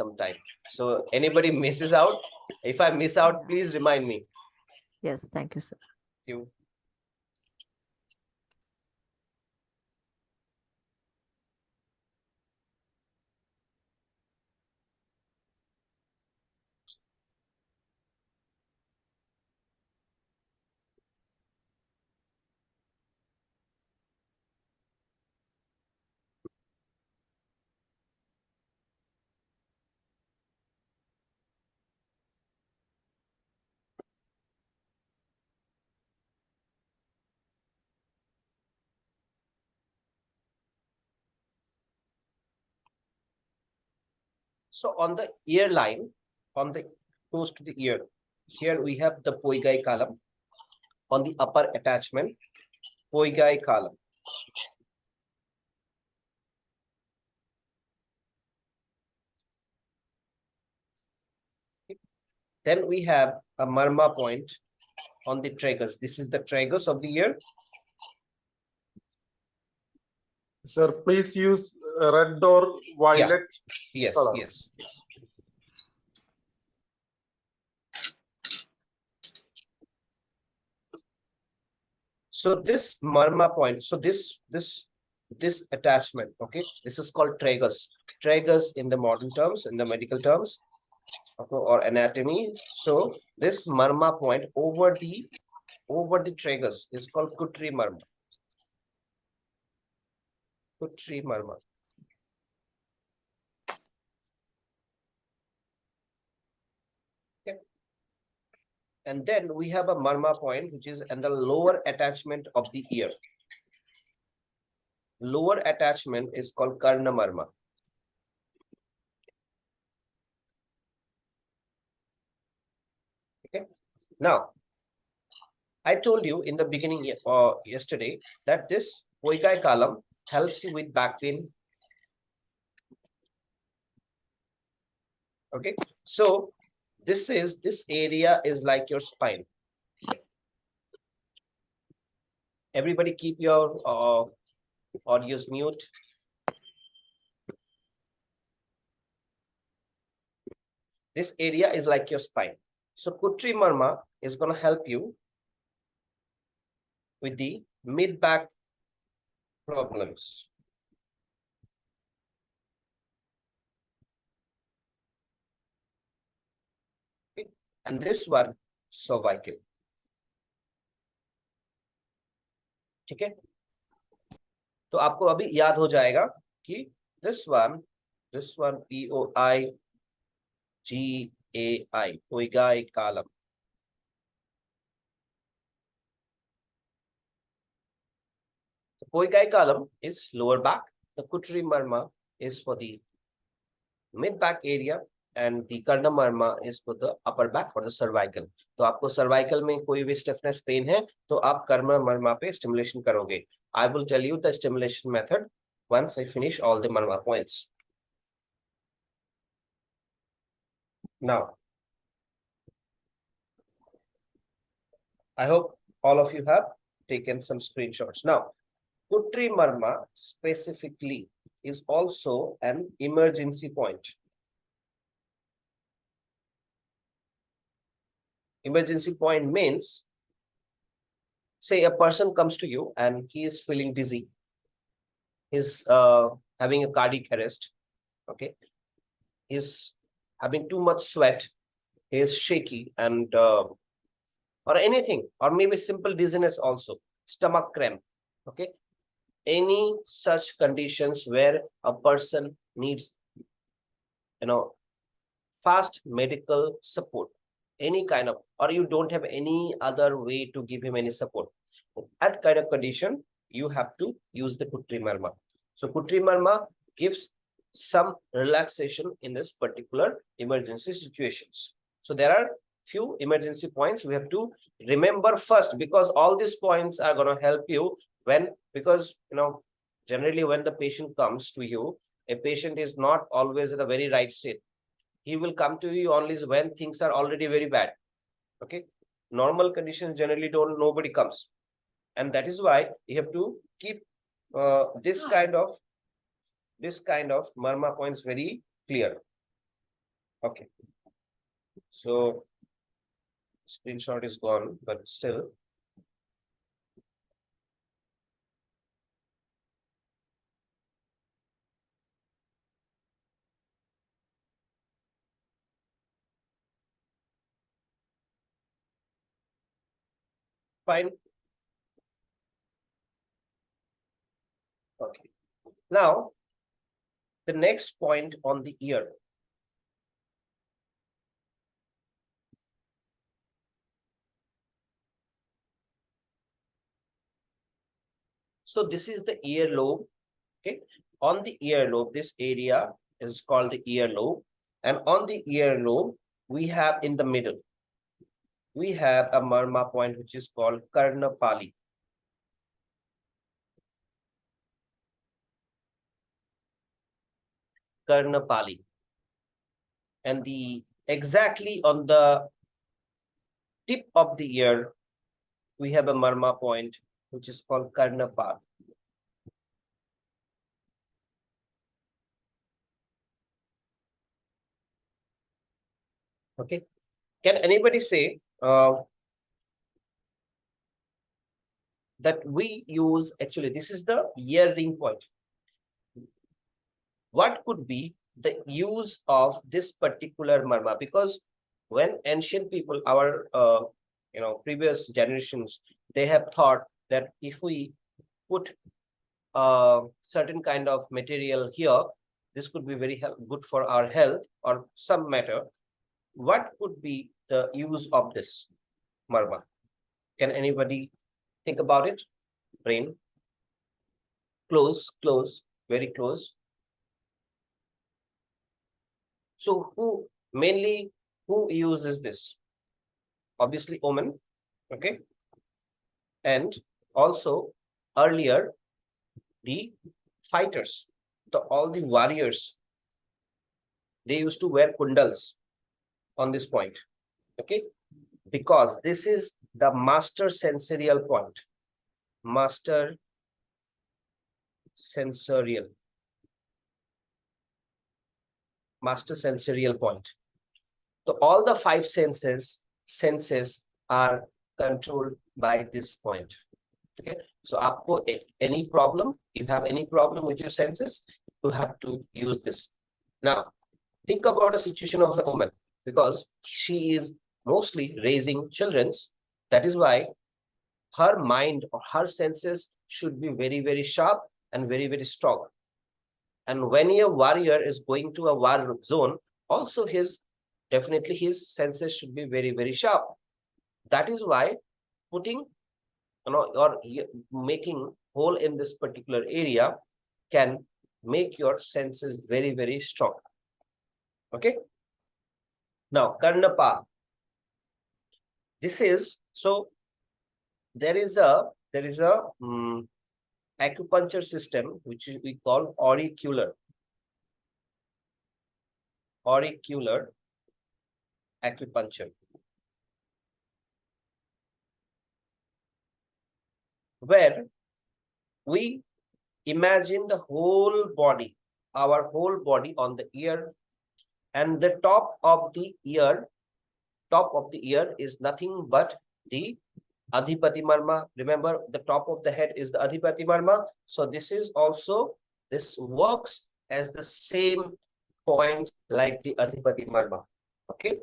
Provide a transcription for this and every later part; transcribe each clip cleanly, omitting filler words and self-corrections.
some time. So anybody misses out, if I miss out, please remind me. Yes, thank you, sir. Thank you. So on the ear line, on the close to the ear, here we have the poigai column. On the upper attachment, poigai column. Then we have a Marma point on the tragus. This is the tragus of the ear. Sir, please use red or violet. Yes, color. yes, yes. So this Marma point, so this attachment, okay, this is called tragus. Tragus in the modern terms, in the medical terms, okay, or anatomy. So this Marma point over the tragus is called Kutri Marma. Kutri Marma. Okay. And then we have a Marma point, which is in the lower attachment of the ear. Lower attachment is called Karna Marma. Okay. Now, I told you in the beginning yesterday that this poigai column helps you with back pain. Okay, so this area is like your spine. Everybody keep your audios mute. This area is like your spine. So Kutri Marma is going to help you with the mid-back problems. Okay. And this one, cervical. ठीक है, तो आपको अभी याद हो जाएगा कि this one POIGAI, poigai column. The poigai column is lower back. The Kutri Marma is for the mid back area, and the Karna Marma is for the upper back or the cervical. तो आपको cervical में कोई भी stiffness pain है तो आप Karna Marma पे stimulation करोगे. I will tell you the stimulation method once I finish all the Marma points. Now, I hope all of you have taken some screenshots. Now, Kutri Marma specifically is also an emergency point. Emergency point means, say a person comes to you and he is feeling dizzy. He's having a cardiac arrest. Okay. He's having too much sweat. He is shaky and or anything, or maybe simple dizziness also, stomach cramp. Okay. Any such conditions where a person needs, fast medical support, any kind of, or you don't have any other way to give him any support. That kind of condition, you have to use the Kutri Marma. So Kutri Marma gives some relaxation in this particular emergency situations. So there are few emergency points we have to remember first, because all these points are going to help you because generally when the patient comes to you, a patient is not always in a very right state. He will come to you only when things are already very bad. Okay, normal conditions generally nobody comes, and that is why you have to keep this kind of Marma points very clear. Okay. So screenshot is gone, but still. Fine. Okay. Now, the next point on the ear. So this is the earlobe. Okay. On the earlobe, this area is called the earlobe. And on the earlobe, we have in the middle, we have a Marma point, which is called Karnapali. Karnapali. And the exactly on the tip of the ear, we have a Marma point, which is called Karnapal. Okay. Can anybody say that we use, actually, this is the ear ring point. What could be the use of this particular Marma? Because when ancient people, our previous generations, they have thought that if we put a certain kind of material here, this could be very good for our health or some matter. What could be the use of this Marma? Can anybody think about it? Brain. Close, very close. So who uses this? Obviously women, okay? And also earlier, the fighters, all the warriors, they used to wear kundals on this point, okay? Because this is the master sensorial point. Master sensorial point. So all the five senses are controlled by this point. Okay. So आपको any problem, you have any problem with your senses, you have to use this. Now, think about a situation of a woman, because she is mostly raising children. That is why her mind or her senses should be very, very sharp and very, very strong. And when a warrior is going to a war zone, also definitely his senses should be very, very sharp. That is why putting, or making hole in this particular area can make your senses very, very strong. Okay. Now, Karnapa. This is, so there is a acupuncture system which we call auricular acupuncture, where we imagine the whole body, our whole body on the ear, and the top of the ear is nothing but the Adhipati Marma. Remember, the top of the head is the Adhipati Marma. So this works as the same point like the Adhipati Marma. Okay.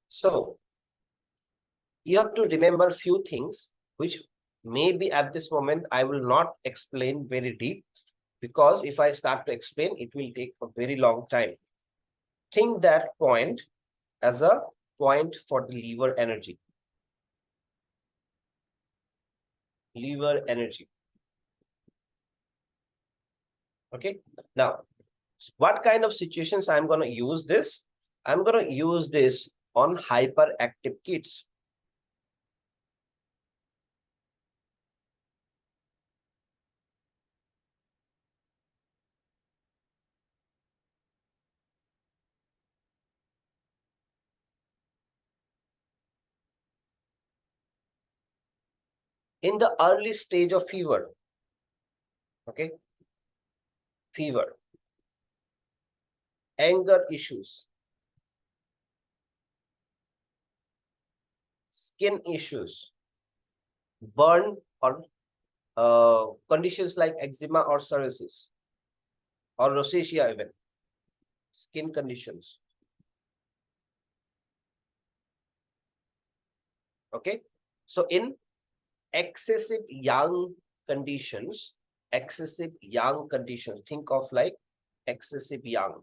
So you have to remember few things which maybe at this moment I will not explain very deep, because if I start to explain, it will take a very long time. Think that point as a point for the liver energy. Liver energy. Okay. Now, what kind of situations I'm going to use this? I'm going to use this on hyperactive kids. In the early stage of fever. Okay. Fever. Anger issues. skin issues, burn or conditions like eczema or psoriasis or rosacea even, skin conditions. Okay, so in excessive young conditions, think of like excessive young.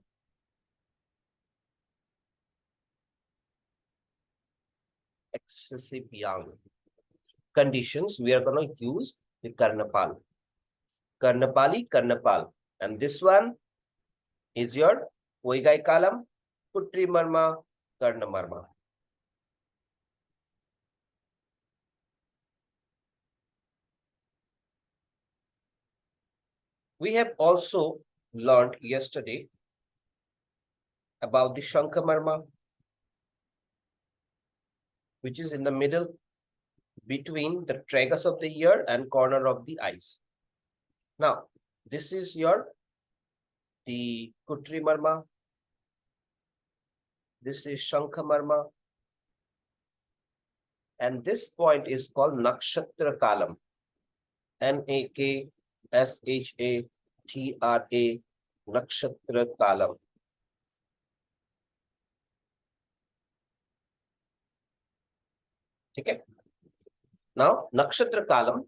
Excessive young conditions, we are going to use the Karnapal. Karnapal. And this one is your Poigai Kalam, Putri Marma, Karna Marma. We have also learned yesterday about the Shankha Marma, which is in the middle between the tragus of the ear and corner of the eyes. Now, this is the Kutri Marma. This is Shankha Marma. And this point is called Nakshatra Kalam. Nakshattra, Nakshatra Kalam. Okay. Now, Nakshatra Kalam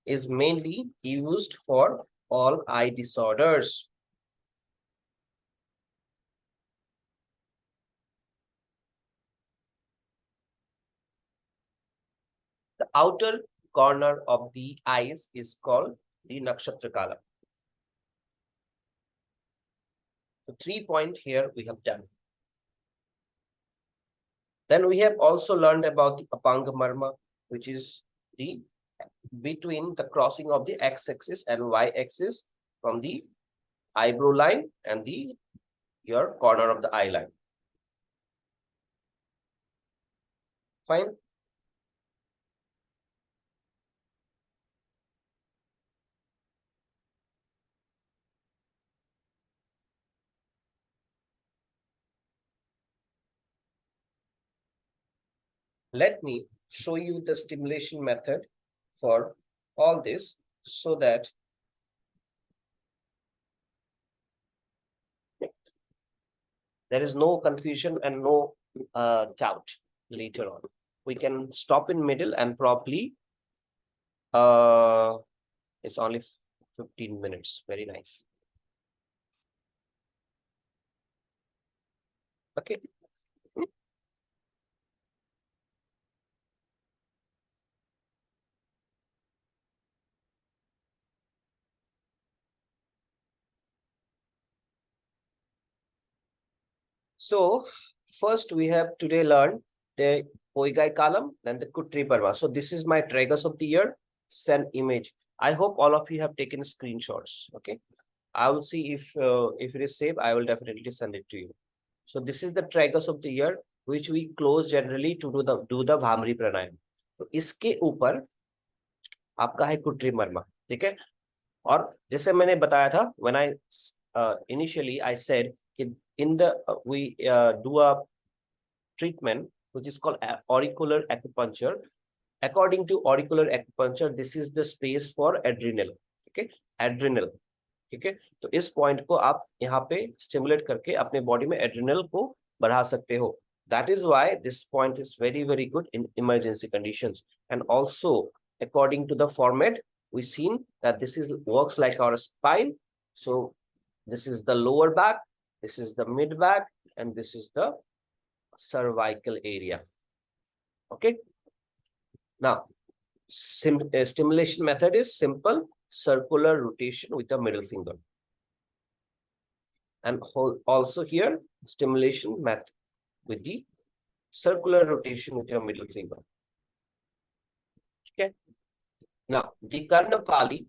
is mainly used for all eye disorders. The outer corner of the eyes is called the Nakshatra Kalam. So 3 points here we have done. Then we have also learned about the Apanga Marma, which is the between the crossing of the x-axis and y-axis from the eyebrow line and your corner of the eye line. Fine. Let me show you the stimulation method for all this so that there is no confusion and no doubt later on. We can stop in middle and probably it's only 15 minutes. Very nice. Okay. So first we have today learned the Poigai Kalam, then the Kutri Parva. So this is my tragus of the ear. Send image. I hope all of you have taken screenshots. Okay. I will see if it is safe. I will definitely send it to you. So this is the tragus of the ear, which we close generally to do the Bhamri Pranayam. तो इसके ऊपर आपका है कुट्री मर्मा, ठीक है. और जैसे मैंने बताया था, when I initially I said in the we do a treatment which is called auricular acupuncture. According to auricular acupuncture, this is the space for adrenal. Okay, adrenal. ठीक है, तो इस पॉइंट को आप यहाँ पे स्टिमुलेट करके अपने बॉडी में एड्रिनल को बढ़ा सकते हो. That is why this point is very, very good in emergency conditions. And also, according to the format, we've seen that this is works like our spine. So this is the lower back, this is the mid back, and this is the cervical area. Okay. Now, stimulation method is simple circular rotation with the middle finger. And also here, stimulation method with the circular rotation with your middle finger. Okay. Now, the Karnapali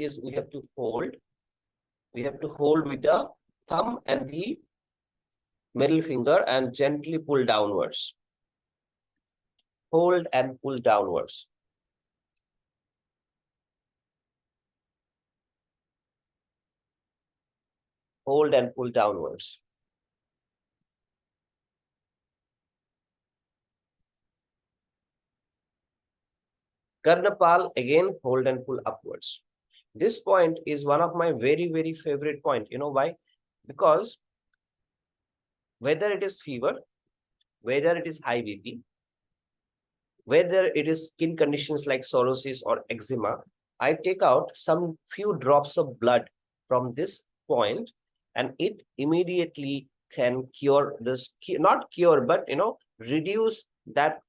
is we have to hold with the thumb and the middle finger and gently pull downwards. Hold and pull downwards. Hold and pull downwards. Karnapal, again, hold and pull upwards. This point is one of my very, very favorite point. You know why? Because whether it is fever, whether it is high BP, whether it is skin conditions like psoriasis or eczema, I take out some few drops of blood from this point, and it immediately can cure this, not cure, but reduce that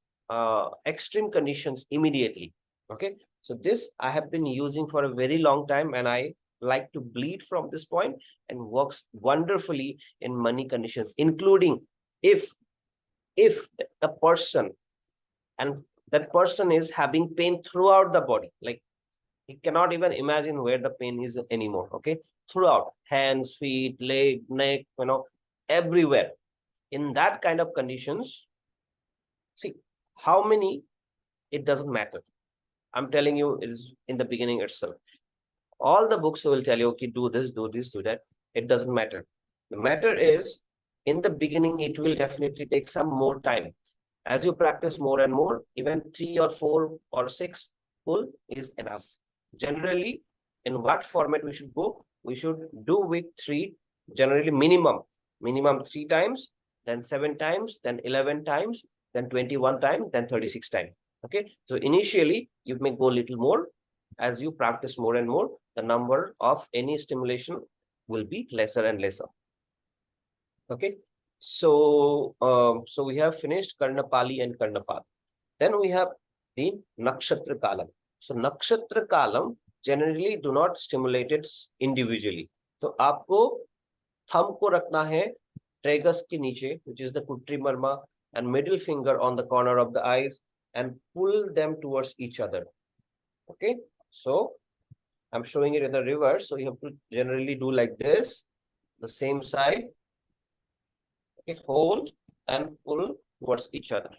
extreme conditions immediately. Okay, so this I have been using for a very long time, and I like to bleed from this point, and works wonderfully in many conditions, including if a person, and that person is having pain throughout the body, like he cannot even imagine where the pain is anymore. Okay, throughout hands, feet, leg, neck, everywhere. In that kind of conditions, see how many, it doesn't matter. I'm telling you, it is in the beginning itself. All the books will tell you, okay, do this, do this, do that. It doesn't matter. The matter is, in the beginning, it will definitely take some more time. As you practice more and more, even 3 or 4 or 6 pull is enough. Generally, in what format we should go? We should do with 3, generally minimum 3 times, then 7 times, then 11 times, then 21 times, then 36 times. Okay, so initially you may go a little more. As you practice more and more, the number of any stimulation will be lesser and lesser. Okay, so so we have finished Karnapali and Karnapal. Then we have the Nakshatra Kalam. So Nakshatra Kalam generally do not stimulate it individually. So आपको thumb को रखना है tragus के नीचे, which is the Kutri Marma, and middle finger on the corner of the eyes, and pull them towards each other. Okay, so I'm showing it in the reverse. So you have to generally do like this, the same side. Okay, hold and pull towards each other.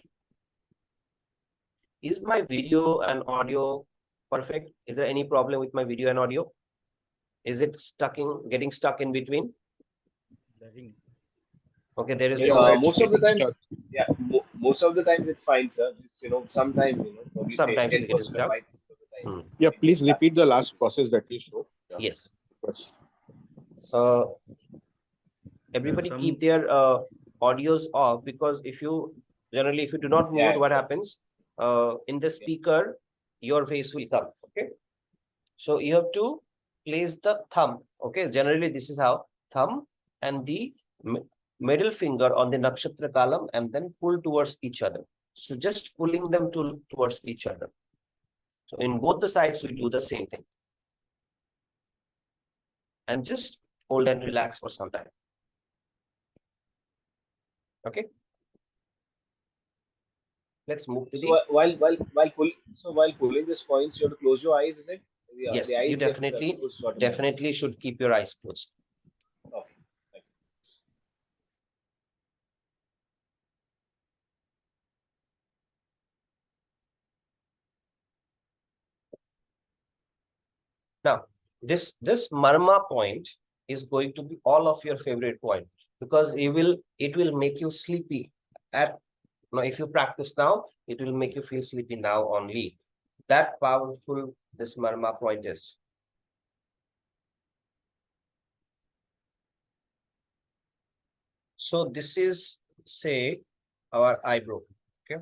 Is my video and audio perfect? Is there any problem with my video and audio? Is it getting stuck in between? Okay, there is no. Most of the times, yeah, most of the times it's fine, sir. Just, sometimes, probably say Sometimes it 10% gets of stuck. 5% of the time. Yeah, please repeat the last process that you showed. Yeah. Yes. Yes. Everybody keep their audios off, because if you do not mute, Yeah, what sure. happens? In the speaker, your face will come. Okay. So you have to place the thumb. Okay. Generally, this is how thumb and the middle finger on the nakshatra kalam, and then pull towards each other. So just pulling them towards each other. So in both the sides, we do the same thing. And just hold and relax for some time. Okay. Let's move to So while pulling this points, you have to close your eyes, is it? Yes, the eyes you gets, definitely closed automatically. should keep your eyes closed. Okay. Thank you. Now, this Marma point is going to be all of your favorite point, because it will make you sleepy now. If you practice now, it will make you feel sleepy now only. That powerful this Marma point is. So this is, say, our eyebrow. Okay.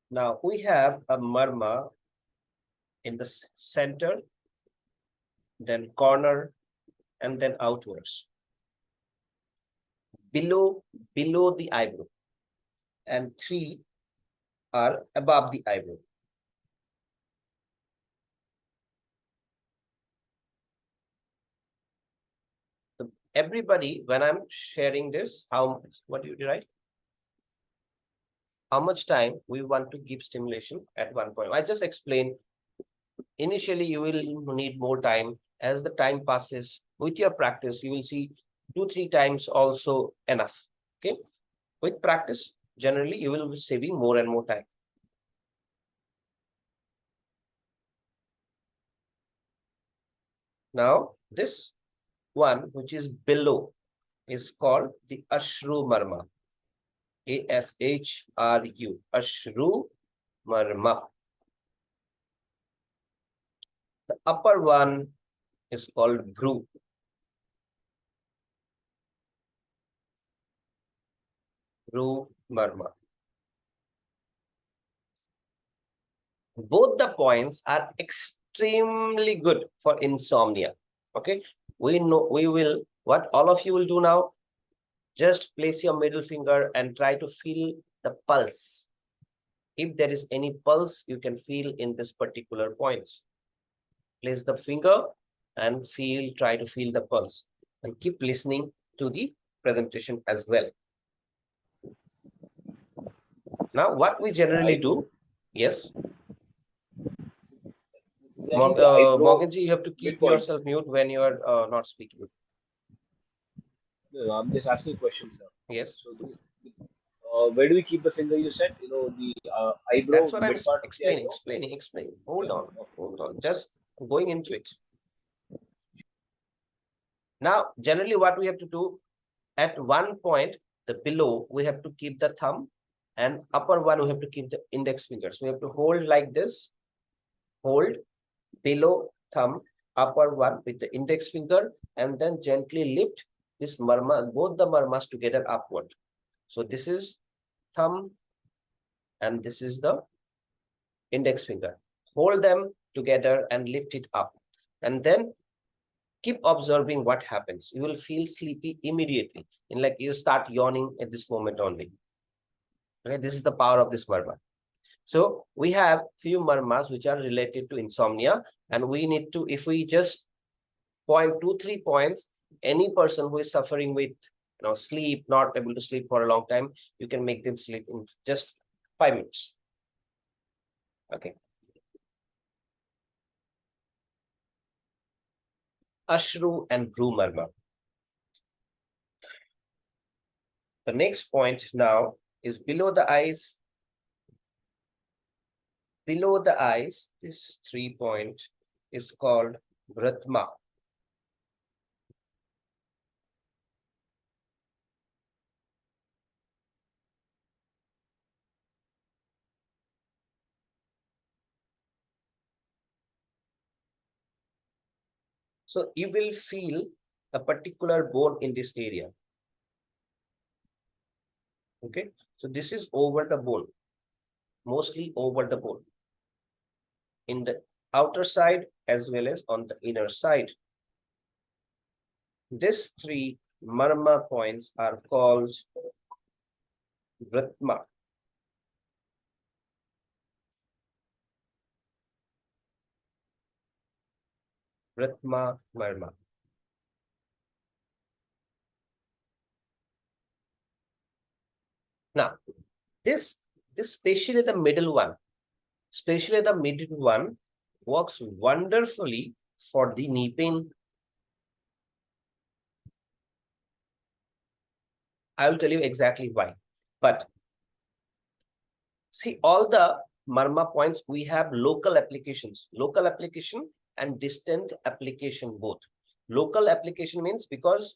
Now we have a Marma in the center, then corner, and then outwards. Below the eyebrow, and 3 are above the eyebrow. So everybody, when I'm sharing this, what do you write? How much time we want to give stimulation at one point? I just explained. Initially, you will need more time. As the time passes, with your practice, you will see 2-3 times also enough. Okay, with practice, generally you will be saving more and more time. Now, this one, which is below, is called the Ashru Marma. A-S-H-R-U. Ashru Marma. The upper one is called Bru. Bru Marma. Both the points are extremely good for insomnia. Okay, we will, what all of you will do now, just place your middle finger and try to feel the pulse. If there is any pulse you can feel in this particular points, place the finger and try to feel the pulse, and keep listening to the presentation as well. Now, what we generally do, yes. Morganji, you have to keep yourself mute when you are not speaking. No, I'm just asking questions, sir. Yes. So, where do we keep the finger? You said, the eyebrow. That's what I'm explaining. Hold on. Just going into it. Now, generally, what we have to do, at one point, the below, we have to keep the thumb, and upper one, we have to keep the index finger. So we have to hold like this, hold below thumb, upper one with the index finger, and then gently lift this marma, both the marmas together upward. So this is thumb and this is the index finger. Hold them together and lift it up. And then keep observing what happens. You will feel sleepy immediately. In like you start yawning at this moment only. Okay, this is the power of this marma. So we have few marmas which are related to insomnia, and we need to, if we just point 2-3 points, any person who is suffering with sleep, not able to sleep for a long time, you can make them sleep in just 5 minutes. Okay. Ashru and Bru marma. The next point now is below the eyes. Below the eyes, this 3-point is called Vratma. So you will feel a particular bone in this area. Okay, so this is over the bone, mostly over the bone, in the outer side as well as on the inner side. These 3 marma points are called Vratma. Vratma marma. Now, this especially the middle one, works wonderfully for the knee pain. I will tell you exactly why. But see, all the marma points, we have local applications, local application and distant application both. Local application means because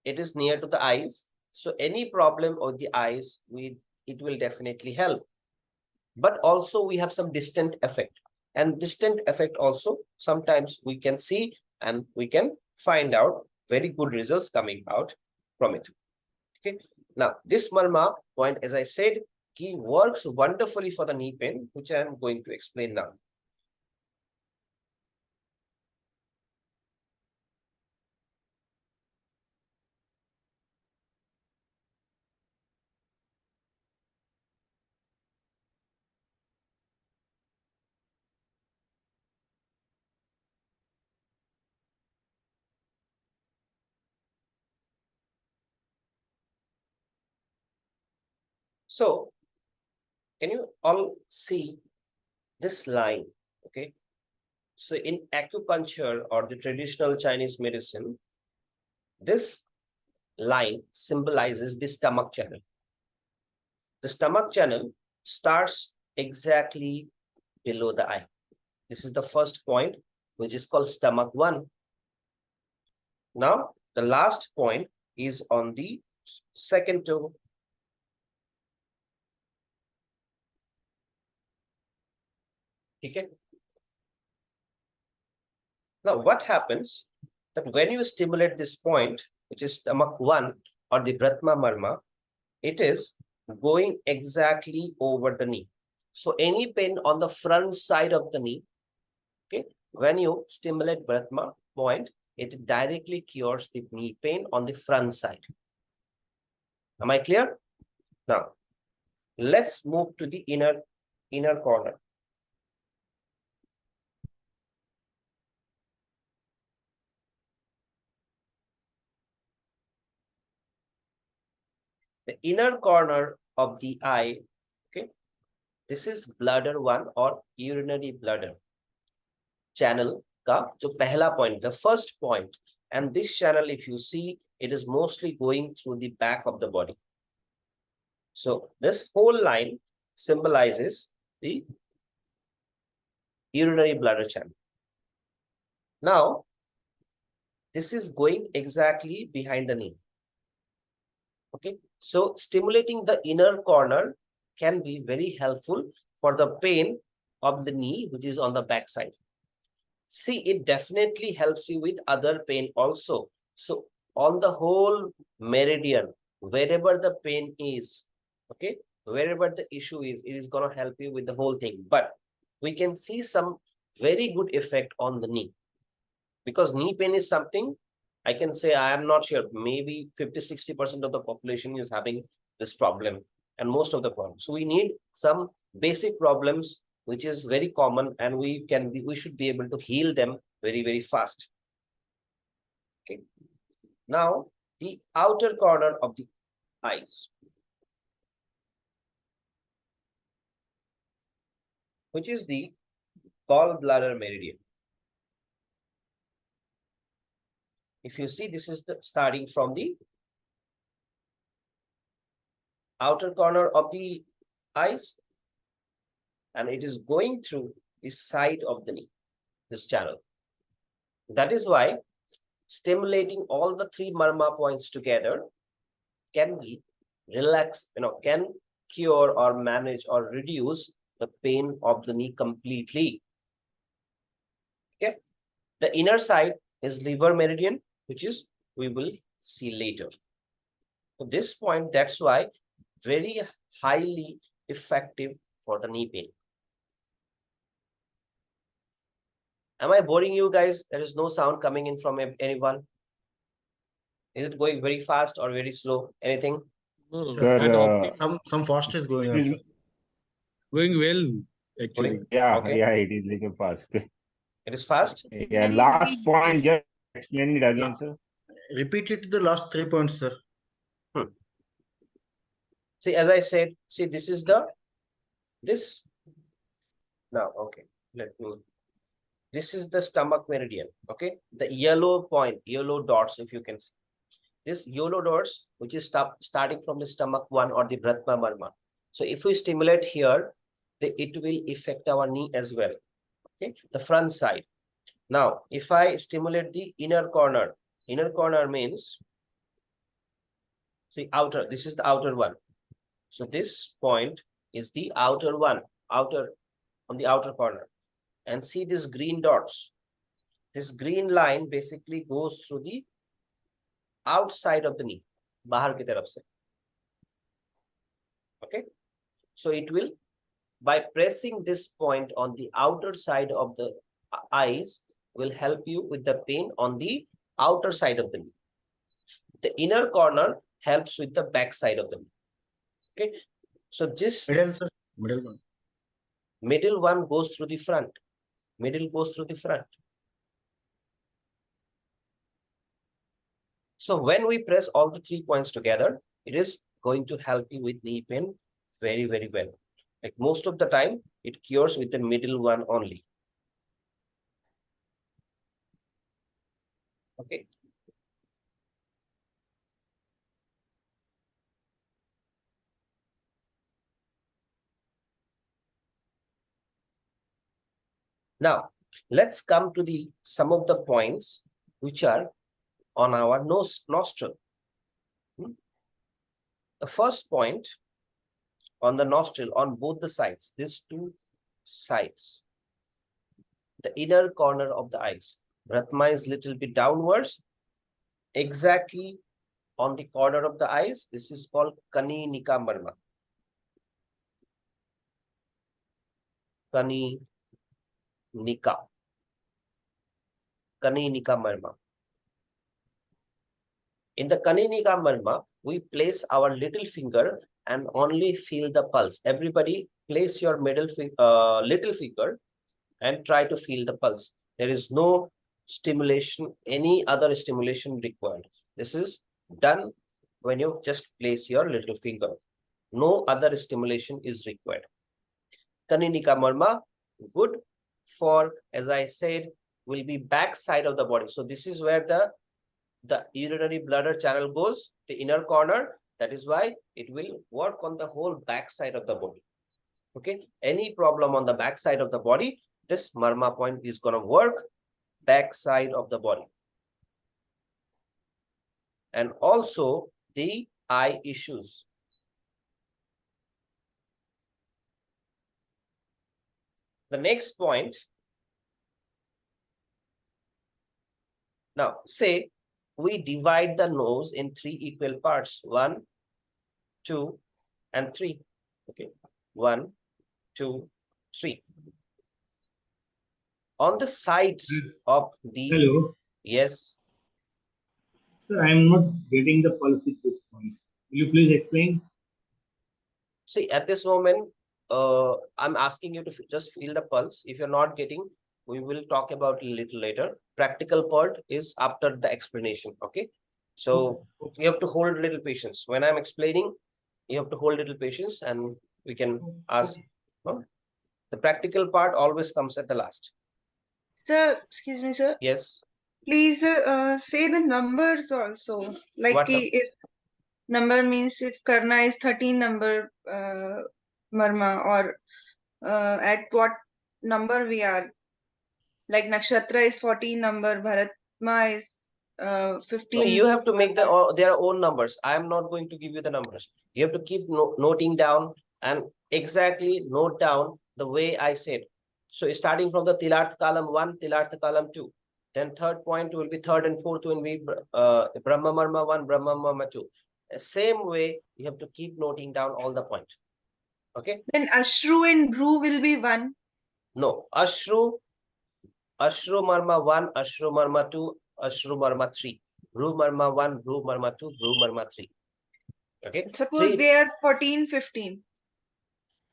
it is near to the eyes, so any problem of the eyes, it will definitely help. But also we have some distant effect, and distant effect also sometimes we can see and we can find out very good results coming out from it. Okay, now this marma point, as I said, he works wonderfully for the knee pain, which I am going to explain now. So, can you all see this line? Okay. So in acupuncture or the traditional Chinese medicine, this line symbolizes the stomach channel. The stomach channel starts exactly below the eye. This is the first point, which is called stomach 1. Now, the last point is on the second toe. Okay. Now, what happens that when you stimulate this point, which is stomach 1 or the Brahma Marma, it is going exactly over the knee. So any pain on the front side of the knee, okay, when you stimulate Brahma point, it directly cures the knee pain on the front side. Am I clear? Now, let's move to the inner corner. The inner corner of the eye, okay, this is bladder 1 or urinary bladder channel ka jo pehla point, the first point. And this channel, if you see, it is mostly going through the back of the body. So this whole line symbolizes the urinary bladder channel. Now, this is going exactly behind the knee. Okay, so stimulating the inner corner can be very helpful for the pain of the knee, which is on the back side. See, it definitely helps you with other pain also. So on the whole meridian, wherever the pain is, okay, wherever the issue is, it is going to help you with the whole thing. But we can see some very good effect on the knee, because knee pain is something I can say, I am not sure, maybe 50-60% of the population is having this problem, and most of the problems. So we need some basic problems which is very common, and we should be able to heal them very, very fast. Okay. Now, the outer corner of the eyes, which is the gallbladder meridian. If you see, this is the starting from the outer corner of the eyes, and it is going through the side of the knee, this channel. That is why stimulating all the 3 Marma points together can be can cure or manage or reduce the pain of the knee completely. Okay. The inner side is liver meridian, which is we will see later. So this point, that's why very highly effective for the knee pain. Am I boring you guys? There is no sound coming in from anyone. Is it going very fast or very slow? Anything? Sir, Some fast is going it on, is sir. going well, actually. Okay. Yeah, it is like a fast. It is fast? Yeah, last point, just explain it again, sir. Repeat it the last 3 points, sir. See, as I said, see, this is this. Now, okay, this is the stomach meridian, okay? The yellow point, yellow dots, if you can see. This yellow dots, which is starting from the stomach 1 or the Brahma Marma. So if we stimulate here, it will affect our knee as well, okay? The front side. Now, if I stimulate the inner corner means, see, outer, this is the outer one. So this point is the outer one, on the outer corner. And see these green dots. This green line basically goes through the outside of the knee, bahar ki taraf se. Okay. So it will, by pressing this point on the outer side of the eyes, will help you with the pain on the outer side of the knee. The inner corner helps with the back side of the knee. Okay. So this Middle, sir. Middle one. middle one goes through the front. Middle goes through the front. So when we press all the 3 points together, it is going to help you with knee pain very, very well. Like most of the time, it cures with the middle one only. Okay. Now, let's come to some of the points which are on our nostril. The first point on the nostril on both the sides, these two sides, the inner corner of the eyes. Bratma is little bit downwards, exactly on the corner of the eyes. This is called Kani Nika Marma. Kani Nika. Kani Nika Marma. In the Kani Nika Marma, we place our little finger and only feel the pulse. Everybody place your little finger and try to feel the pulse. There is no stimulation, any other stimulation required. This is done when you just place your little finger. No other stimulation is required. Kani Nika Marma, good for, as I said, will be back side of the body. So this is where the urinary bladder channel goes, the inner corner. That is why it will work on the whole back side of the body. Okay, any problem on the back side of the body, this Marma point is going to work back side of the body. And also the eye issues. The next point. Now, say we divide the nose in 3 equal parts, 1, 2, and 3. Okay, 1, 2, 3. On the sides of the... Hello. Yes. Sir, I am not getting the pulse at this point. Will you please explain? See, at this moment, I'm asking you to just feel the pulse. If you're not getting, we will talk about it a little later. Practical part is after the explanation. Okay. So you have to hold a little patience. When I'm explaining, you have to hold a little patience and we can ask. The practical part always comes at the last. Sir, excuse me, sir. Yes. Please say the numbers also. Like What if number means if Karna is 13 number Marma, or at what number we are. Like Nakshatra is 14 number, Bharatma is 15. No, you have to make their own numbers. I am not going to give you the numbers. You have to keep noting down and exactly note down the way I said. So starting from the Tilarth column 1, Tilarth column 2. Then third point will be third and fourth will be Brahma Marma 1, Brahma Marma 2. Same way, you have to keep noting down all the points. Okay? Then Ashru and Bru will be 1. No, Ashru Marma 1, Ashru Marma 2, Ashru Marma 3. Bru Marma 1, Bru Marma 2, Bru Marma 3. Okay. Suppose they are 14, 15.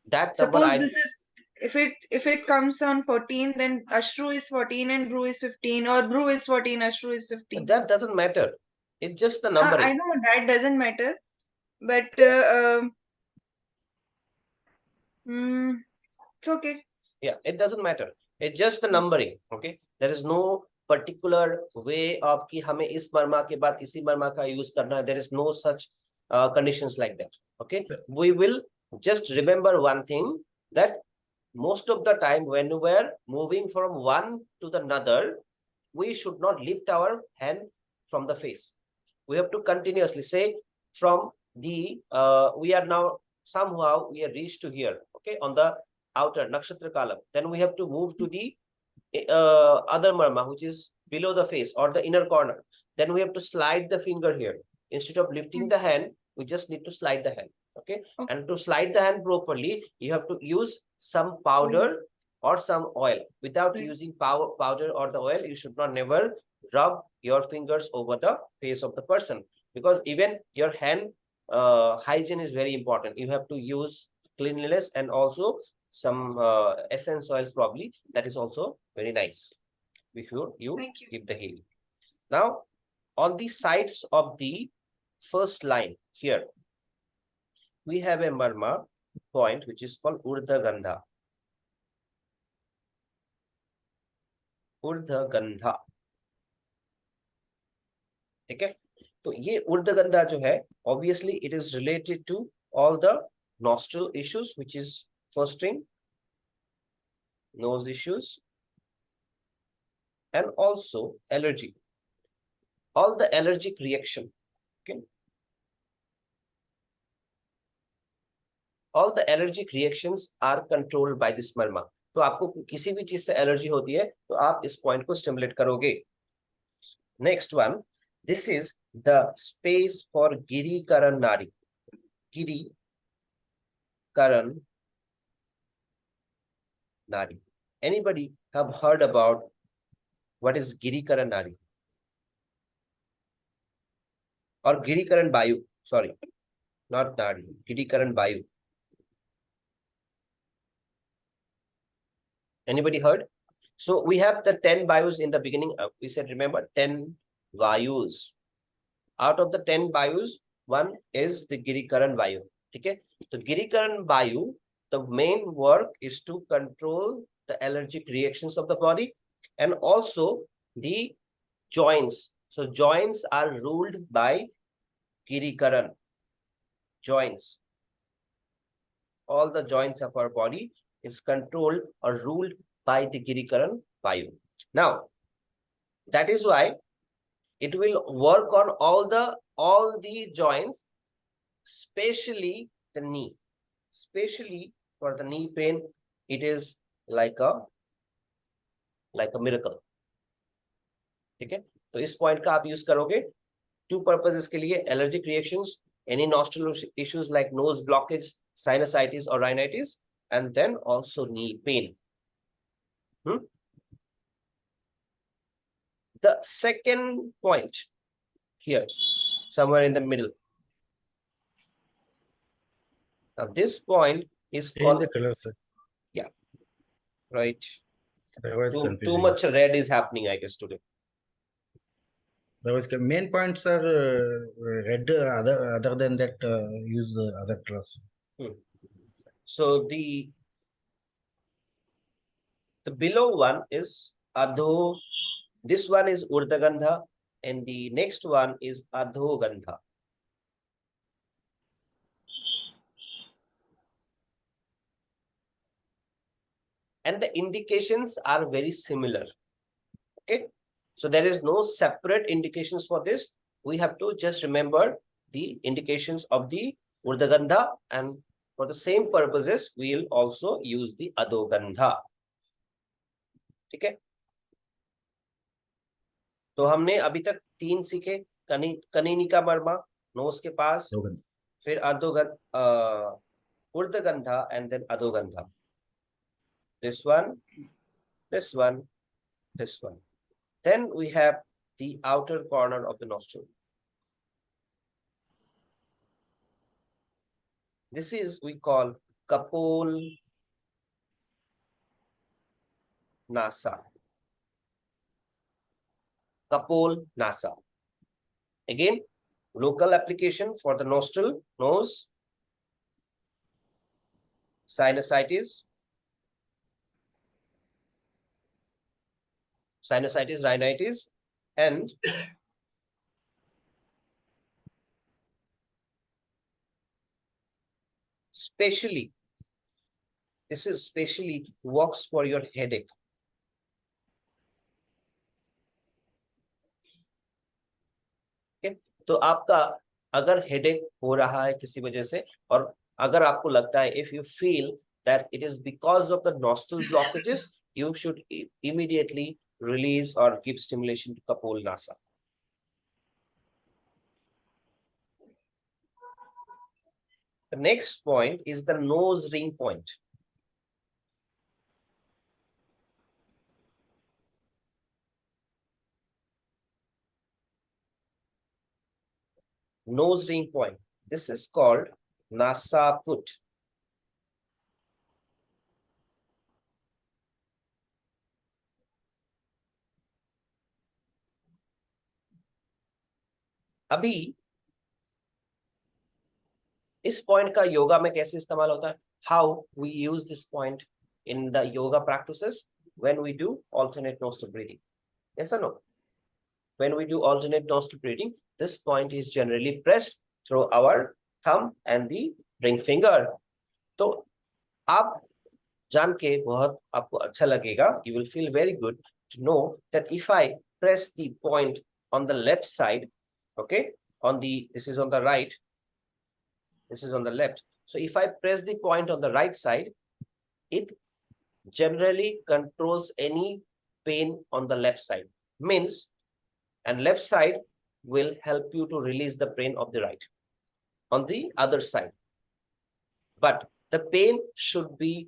That number Suppose this is if it comes on 14, then Ashru is 14 and Bru is 15, or Bru is 14, Ashru is 15. That doesn't matter. It's just the numbering. I know that doesn't matter, but it's okay. Yeah, it doesn't matter. It's just the numbering. Okay. There is no particular way of ki hame is marma ke baad isi marma ka use karna. There is no such conditions like that. Okay. We will just remember one thing, that most of the time when we are moving from one to the another, we should not lift our hand from the face. We have to continuously say from the, we are now somehow we are reached to here, okay, on the outer nakshatra column. Then we have to move to the other marma, which is below the face or the inner corner. Then we have to slide the finger here. Instead of lifting the hand, we just need to slide the hand. Okay. And to slide the hand properly, you have to use some powder or some oil. Without using powder or the oil, you should not never rub your fingers over the face of the person, because even your hand hygiene is very important. You have to use cleanliness and also some essence oils probably. That is also very nice before you keep the healing. Now, on the sides of the first line here, we have a marma point which is called Urdha Gandha. Urdha Gandha. Okay. So, ये Urdha Gandha जो है, obviously it is related to all the nostril issues, which is first thing, nose issues, and also allergy. all the allergic reaction, okay, all the allergic reactions are controlled by this मर्मा. तो आपको किसी भी चीज से allergy होती है तो आप इस पॉइंट को स्टिमुलेट करोगे. Next one, this is the space for Girikaran nadi. Girikaran नाड़ी. Anybody have heard about what is गिरीकरण नाड़ी or गिरीकरण वायु? Sorry, not नाड़ी, गिरीकरण वायु. Anybody heard? So we have the 10 vayus in the beginning. We said, remember, 10 vayus. Out of the 10 vayus, one is the Girikaran Vayu. Okay? So Girikaran Vayu, the main work is to control the allergic reactions of the body and also the joints. So joints are ruled by Girikaran. Joints. All the joints of our body is controlled or ruled by the Girikaran Vayu. Now, that is why it will work on all the joints, especially the knee. Especially for the knee pain, it is like a miracle. Okay? तो इस point का आप use करोगे two purposes के लिए: allergic reactions, any nostril issues like nose blockage, sinusitis or rhinitis, and then also knee pain. The second point here, somewhere in the middle. Now this point is Change called, the color, sir. yeah, right. Otherwise Too confusing. much red is happening, I guess, today. Main points are red. Other than that, use the other colors. So the below one is Adho. This one is Urdhagandha, and the next one is Adhogandha. And the indications are very similar. Okay, so there is no separate indications for this. We have to just remember the indications of the Urdhagandha, and for the same purposes, we will also use the Adhogandha. Okay. तो हमने अभी तक 3 सीखे: कनीनिका मर्मा, knows के पास, फिर ऊर्ध्वगंधा, and then अधोगंधा. This one, this one, this one. Then we have the outer corner of the nostril. This is we call Kapol Nasa. Kapol Nasa. Again, local application for the nostril, nose, sinusitis, rhinitis, and specially, this is specially works for your headache. Okay? तो आपका अगर headache हो रहा है किसी वजह से, और अगर आपको लगता है, if you feel that it is because of the nostril blockages, you should immediately release or give stimulation to Kapol Nasa. The next point is the nose ring point. Nose ring point. This is called Nasa put. अभी इस point का योगा में कैसे इस्तेमाल होता है? How we use this point in the yoga practices when we do alternate nostril breathing. Yes or no? When we do alternate nostril breathing, this point is generally pressed through our thumb and the ring finger. तो आप जान के बहुत आपको अच्छा लगेगा. You will feel very good to know that if I press the point on the left side, okay, this is on the right, this is on the left. So if I press the point on the right side, it generally controls any pain on the left side. Means, and left side will help you to release the pain of the right on the other side. But the pain should be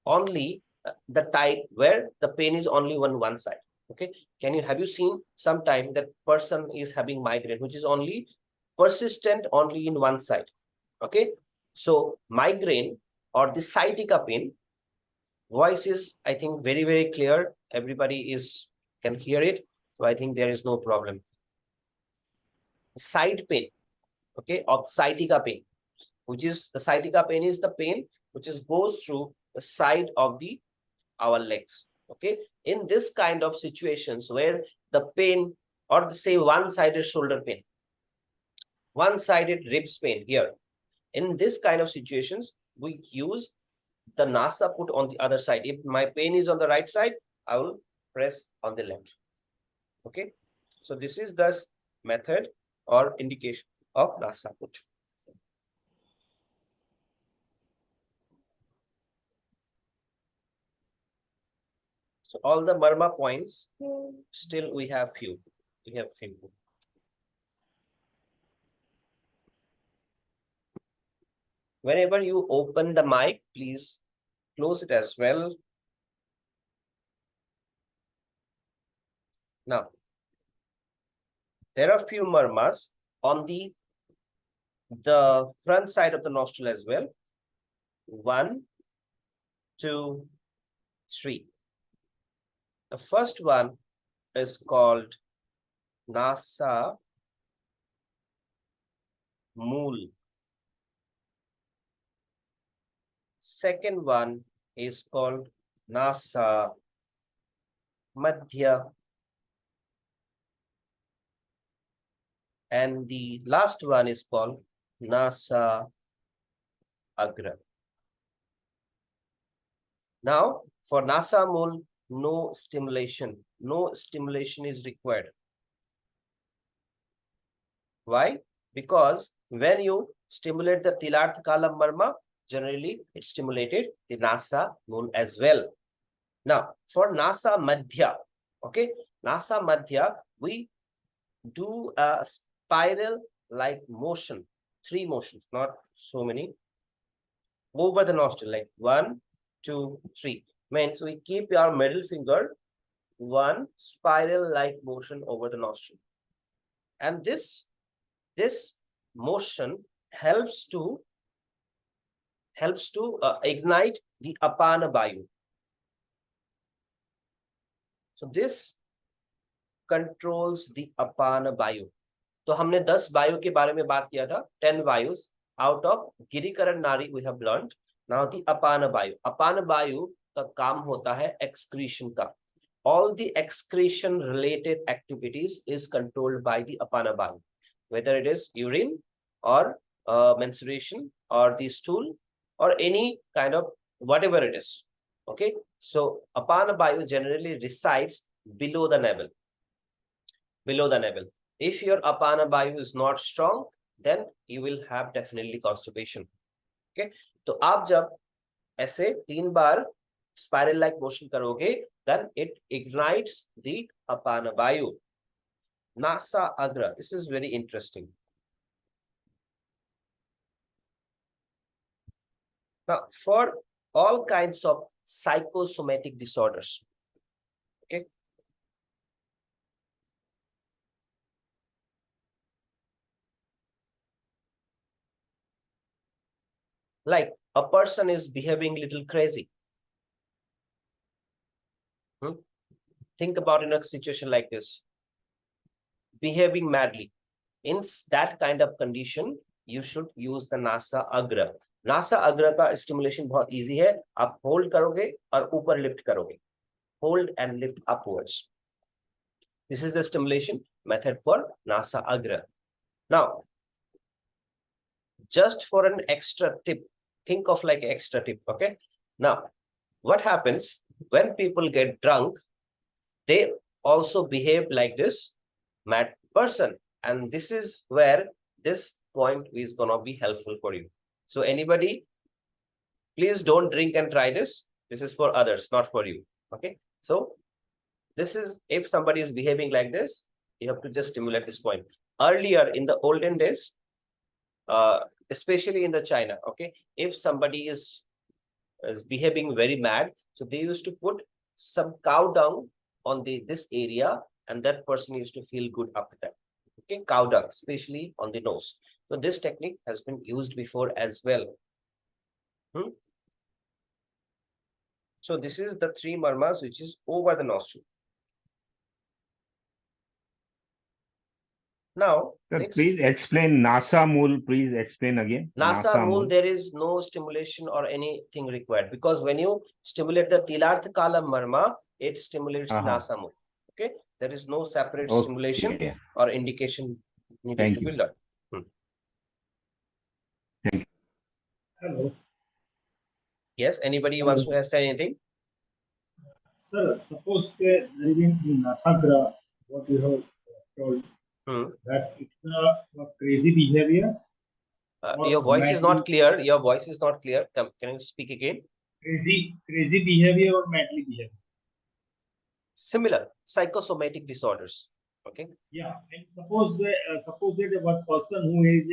only the type where the pain is only on one side. Okay, have you seen sometime that person is having migraine which is only persistent only in one side? Okay, so migraine or the sciatica pain, voice is, I think, very, very clear. Everybody can hear it. So I think there is no problem. Side pain, okay, of sciatica pain, which is the sciatica pain is the pain which goes through the side of our legs. Okay, in this kind of situations where the pain, or say one-sided shoulder pain, one-sided ribs pain here, in this kind of situations, we use the NASA put on the other side. If my pain is on the right side, I will press on the left. Okay, so this is the method or indication of NASA put. So all the Marma points, still we have few. Whenever you open the mic, please close it as well. Now, there are few Marmas on the front side of the nostril as well. 1, 2, 3. The first one is called Nasa Mool. Second one is called Nasa Madhya. And the last one is called Nasa Agra. Now, for Nasa Mool, no stimulation is required. Why? Because when you stimulate the Tilarth Kalam Marma, generally it stimulated the Nasa Mool as well. Now, for Nasa Madhya, okay, Nasa Madhya, we do a spiral-like motion, 3 motions, not so many, over the nostril, like 1, 2, 3. Means we keep your middle finger 1 spiral-like motion over the nostril, and this motion helps to ignite the Apana Vayu. So this controls the Apana Vayu. तो हमने 10 वायु के बारे में बात किया था, 10 vayus. Out of गिरिकरण नाड़ी we have learned. Now the Apana Vayu. Apana Vayu का काम होता है excretion का. All the excretion related activities is controlled by the Apana Vayu, whether it is urine or menstruation or the stool or any kind of whatever it is. Okay, so Apana Vayu generally resides below the navel. Below the navel. If your Apana Vayu is not strong, then you will have definitely constipation. Okay, तो आप जब ऐसे 3 बार spiral like motion करोगे, then it ignites the Apana Vayu. Nasa Agra. This is very interesting. Now, for all kinds of psychosomatic disorders, okay, like a person is behaving little crazy. Think about in a situation like this, behaving madly. In that kind of condition, you should use the Nasa Agra. Nasa Agra का stimulation बहुत easy है. आप hold करोगे और ऊपर lift करोगे. Hold and lift upwards. This is the stimulation method for Nasa Agra. Now, just for an extra tip, think of like an extra tip, okay? Now, what happens when people get drunk? They also behave like this, person, and this is where this point is gonna be helpful for you. So anybody, please don't drink and try this. This is for others, not for you. Okay. So this is, if somebody is behaving like this, you have to just stimulate this point. Earlier in the olden days, especially in the China, okay, if somebody is behaving very mad, so they used to put some cow dung on this area, and that person used to feel good after that. Okay, cow dung, especially on the nose. So this technique has been used before as well. So this is the 3 marmas which is over the nostril. Now, Sir, next, please explain Nasa Mool. Please explain again. Nasa Mool, there is no stimulation or anything required, because when you stimulate the Tilarth Kala Marma, it stimulates Nasa Mool. Okay, there is no separate stimulation or indication needed to be learned. Hello. Yes, anybody wants to say anything? Sir, suppose there is in Nasagra, what you have told, that it's a crazy behavior. Your voice is not clear. Your voice is not clear. Can you speak again? Crazy behavior or madly behavior. Similar psychosomatic disorders. Okay. Yeah, and suppose that one person who is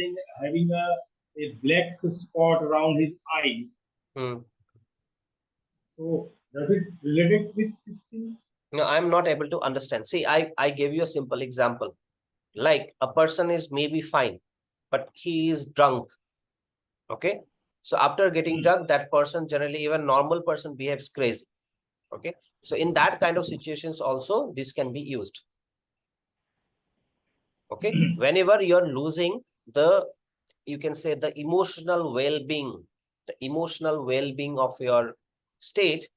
having a black spot around his eyes. So does it related with this thing? No, I'm not able to understand. See, I gave you a simple example. Like a person is maybe fine, but he is drunk. Okay. So after getting drunk, that person, generally even normal person, behaves crazy. Okay. So in that kind of situations also, this can be used. Okay. Whenever you're losing the, you can say, the emotional well-being of your state.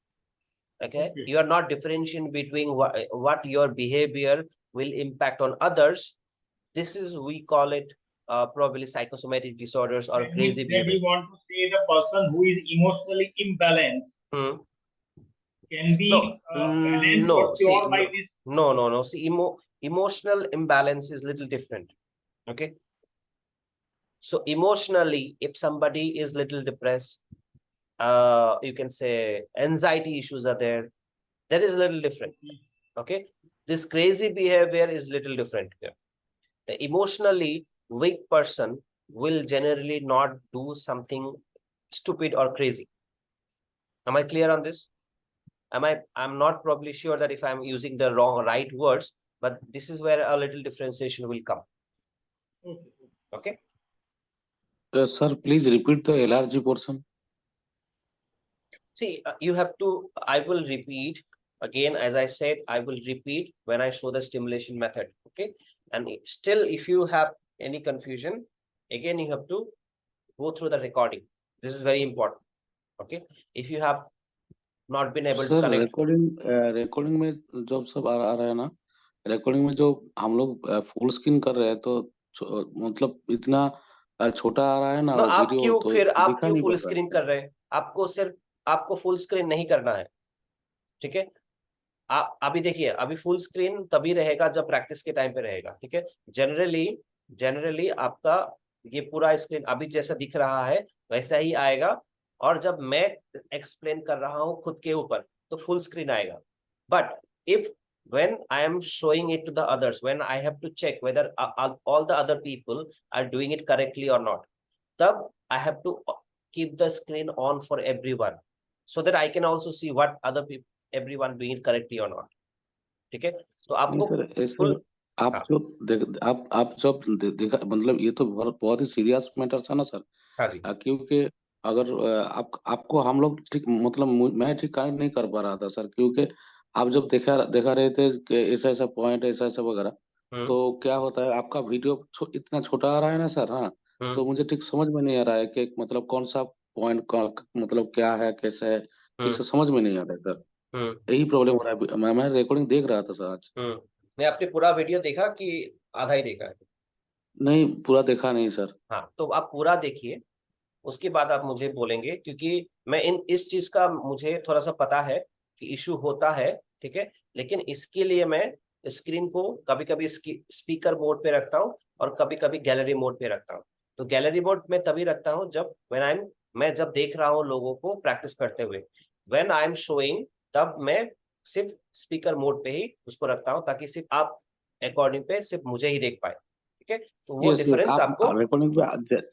Okay. You are not differentiating between what your behavior will impact on others. This is, we call it probably psychosomatic disorders or crazy behavior. We want to say the person who is emotionally imbalanced can be balanced or cured by this. No. See, emotional imbalance is little different. Okay. So emotionally, if somebody is little depressed, you can say anxiety issues are there. That is a little different. Okay. This crazy behavior is little different here. The emotionally weak person will generally not do something stupid or crazy. Am I clear on this? I'm not probably sure that if I'm using the right words, but this is where a little differentiation will come. Okay. Sir, please repeat the LRG portion. See, you have to, I will repeat again, as I said, I will repeat when I show the stimulation method. Okay. And still, if you have any confusion, again, you have to go through the recording. This is very important. Okay. If you have not been able to connect. recording में जब सब आ रहा है ना, recording में जो हम लोग full screen कर रहे हैं तो मतलब इतना छोटा आ रहा है ना वीडियो, तो आप क्यों फुल स्क्रीन कर रहे हैं? आपको फुल स्क्रीन नहीं करना है. ठीक है. आप अभी देखिए, अभी फुल स्क्रीन तभी रहेगा जब प्रैक्टिस के टाइम पे रहेगा. ठीक है. जनरली आपका ये पूरा स्क्रीन अभी जैसा दिख रहा है वैसा ही आएगा, और जब मैं एक्सप्लेन कर रहा हूं खुद के ऊपर तो फुल स्क्रीन आएगा. But if when I am showing it to the others, when I have to check whether all the other people are doing it correctly or not, tab I have to keep the screen on for everyone so that I can also see what other people, everyone doing it correctly or not. ठीक है. तो आपको आप जब देखा, मतलब ये तो बहुत ही सीरियस मैटर था ना सर. हाँ जी. क्योंकि अगर आपको हम लोग ठीक, मतलब मैं ठीक कनेक्ट नहीं कर पा रहा था सर, क्योंकि आप जब देखा रहे थे कि ऐसा पॉइंट ऐसा वगैरह, तो क्या होता है आपका वीडियो इतना छोटा आ रहा है ना सर. हाँ. तो मुझे ठीक समझ में नहीं आ रहा है कि मतलब कौन सा पॉइंट का मतलब क्या है, कैसा है, ठीक से समझ में नहीं आ रहा है सर. यही प्रॉब्लम हो रहा है. मैं रिकॉर्डिंग देख रहा था सर आज. मैं आपने पूरा वीडियो देखा कि आधा ही देखा है? नहीं, पूरा देखा नहीं सर. हाँ, तो आप पूरा देखिए, उसके बाद आप मुझे बोलेंगे, क्योंकि मैं इस चीज का मुझे थोड़ा सा पता है कि इशू होता है. ठीक है. लेकिन इसके लिए मैं स्क्रीन को कभी कभी स्पीकर मोड पे रखता हूँ और कभी कभी गैलरी मोड पे रखता हूँ। तो गैलरी मोड में तभी रखता हूँ जब मैं जब देख रहा हूँ लोगों को प्रैक्टिस करते हुए। व्हेन आई एम शोइंग, तब मैं सिर्फ स्पीकर मोड पे ही उसको रखता हूँ, ताकि सिर्फ आप अकॉर्डिंग पे सिर्फ मुझे ही देख पाए। ठीक है, तो वो यस यस, डिफरेंस आप आपको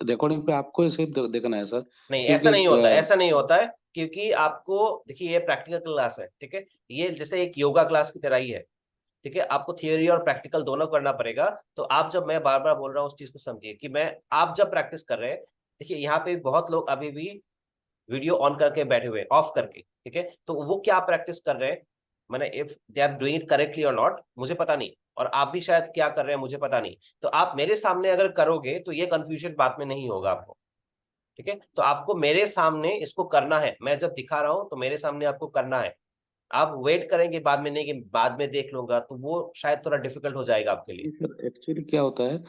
रिकॉर्डिंग पे आपको सिर्फ देखना है सर, नहीं, क्योंकि ऐसा नहीं होता, ऐसा नहीं होता है। क्योंकि आपको देखिए, ये प्रैक्टिकल क्लास है, ठीक है, ये जैसे एक योगा क्लास की तरह ही है। ठीक है, आपको थियोरी और प्रैक्टिकल दोनों करना पड़ेगा। तो आप जब मैं बार बार बोल रहा हूँ उस चीज को समझिए कि आप जब प्रैक्टिस कर रहे हैं, देखिए यहाँ पे बहुत लोग अभी भी वीडियो ऑन करके बैठे हुए, ऑफ करके। ठीक है, तो वो क्या प्रैक्टिस कर रहे हैं, मैंने if they are doing it correctly और नॉट, मुझे पता नहीं, और आप भी शायद क्या कर रहे हैं मुझे पता नहीं। तो आप मेरे सामने अगर करोगे तो ये कंफ्यूजन बाद में नहीं होगा आपको। ठीक है, तो आपको मेरे सामने इसको करना है, मैं जब दिखा रहा हूं तो मेरे सामने आपको करना है। आप वेट करेंगे बाद में, नहीं कि बाद में देख लूंगा, तो वो शायद थोड़ा डिफिकल्ट हो जाएगा आपके लिए। एक्चुअली क्या होता है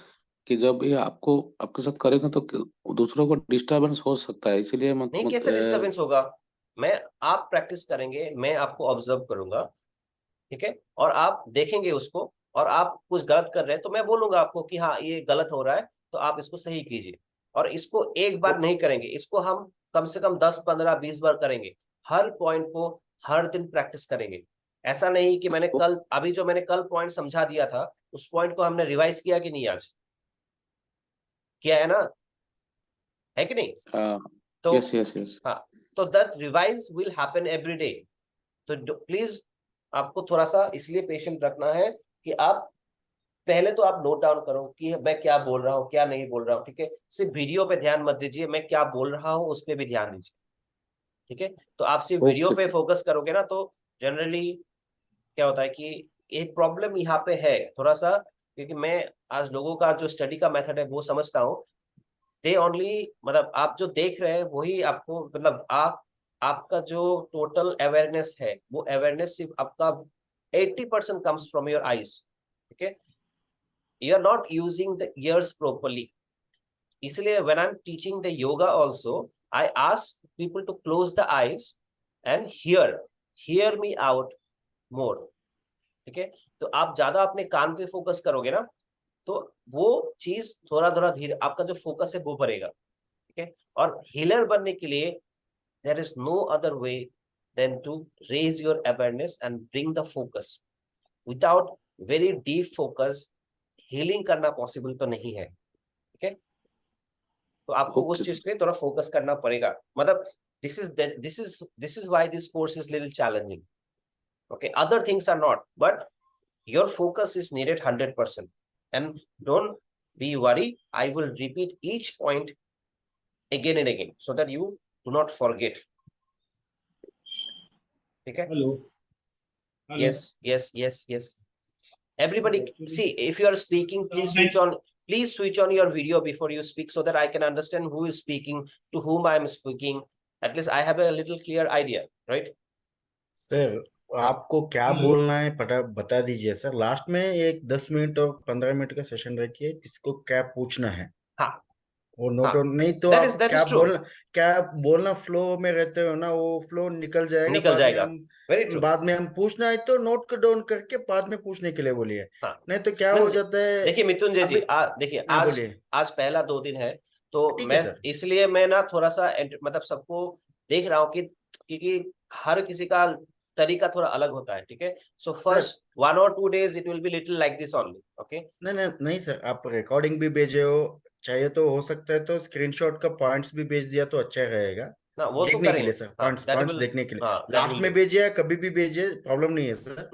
कि जब ये आपको आपके साथ करेगा तो दूसरों को डिस्टरबेंस हो सकता है, इसीलिए नहीं, कैसे डिस्टरबेंस होगा? आप प्रैक्टिस करेंगे, मैं आपको ऑब्जर्व करूंगा। ठीक है, और आप देखेंगे उसको, और आप कुछ गलत कर रहे हैं तो मैं बोलूंगा आपको कि हाँ ये गलत हो रहा है, तो आप इसको सही कीजिए। और इसको एक बार नहीं करेंगे, इसको हम कम से कम 10 15 20 बार करेंगे। हर पॉइंट को हर दिन प्रैक्टिस करेंगे। ऐसा नहीं कि मैंने कल पॉइंट समझा दिया था, उस पॉइंट को हमने रिवाइज किया कि नहीं, आज किया है ना, है कि नहीं? तो यस यस यस, हाँ, तो that revise will happen every day. तो प्लीज आपको थोड़ा सा इसलिए पेशेंट रखना है कि आप पहले तो आप नोट डाउन करो कि मैं क्या बोल रहा हूँ, क्या नहीं बोल रहा हूँ। ठीक है, सिर्फ वीडियो पे ध्यान मत दीजिए, मैं क्या बोल रहा हूँ उस पर भी ध्यान दीजिए। ठीक है, तो आप सिर्फ वीडियो ओके पे फोकस करोगे ना, तो जनरली क्या होता है कि एक प्रॉब्लम यहाँ पे है थोड़ा सा, क्योंकि मैं आज लोगों का जो स्टडी का मेथड है वो समझता हूँ। दे ओनली, मतलब आप जो देख रहे हैं वही आपको, मतलब आपका जो टोटल अवेयरनेस है, वो अवेयरनेस सिर्फ आपका 80% कम्स फ्रॉम योर आईज। ठीक है, you are not using the ears properly. इसलिए when I am teaching the yoga also, I ask people to close the eyes and hear me out more. ठीक है, तो आप ज्यादा अपने कान पे फोकस करोगे ना, तो वो चीज थोड़ा थोड़ा धीरे, आपका जो फोकस है वो बढ़ेगा। ठीक है, और हीलर बनने के लिए there is no other way than to raise your awareness and bring the focus. Without very deep focus, healing करना पॉसिबल तो नहीं है। ठीक है, तो आपको उस ओके चीज पे थोड़ा फोकस करना पड़ेगा। मतलब this is why this course is little challenging. Okay, other things are not, but your focus is needed 100%. And don't be worried, I will repeat each point again and again so that you do not forget. ठीक है? Hello. Hello. Yes. Everybody, see, if you are speaking, please switch on your video before you speak, so that I can understand who is speaking, to whom I am speaking. At least I have a little clear idea, right? Sir, आपको क्या hello. बोलना है पता बता दीजिए sir. Last में एक 10 minute और 15 मिनट का सेशन रखिए, किसको क्या पूछना है हाँ, वो नोट हाँ, डाउन। नहीं तो that आप is true. क्या बोलना फ्लो में रहते हो ना, वो फ्लो निकल जाएगा। निकल जाएगा, very true. बाद में हम पूछना है तो नोट डाउन करके बाद में पूछने के लिए बोलिए। हाँ, नहीं तो क्या हो जाता है। देखिए मिथुंजय जी, अभी देखिए हाँ, आज बोलिए। आज पहला 2 दिन है, तो ठीक है मैं सर। इसलिए मैं ना थोड़ा सा मतलब सबको देख रहा हूँ कि, क्योंकि हर किसी का तरीका थोड़ा अलग होता है। ठीक है, so sir first 1 or 2 days it will be little like this only. Okay, नहीं नहीं नहीं सर, आप रिकॉर्डिंग भी भेजे हो, चाहिए तो हो सकता है तो स्क्रीनशॉट का पॉइंट्स भी भेज दिया तो अच्छा रहेगा। ना वो तो देखने के करेंगे। लिए सर, हाँ, पॉइंट्स दैट पॉइंट्स विल, देखने के लिए हाँ दैट लास्ट विल में डू। भेजिए या कभी भी भेजिए, प्रॉब्लम नहीं है सर।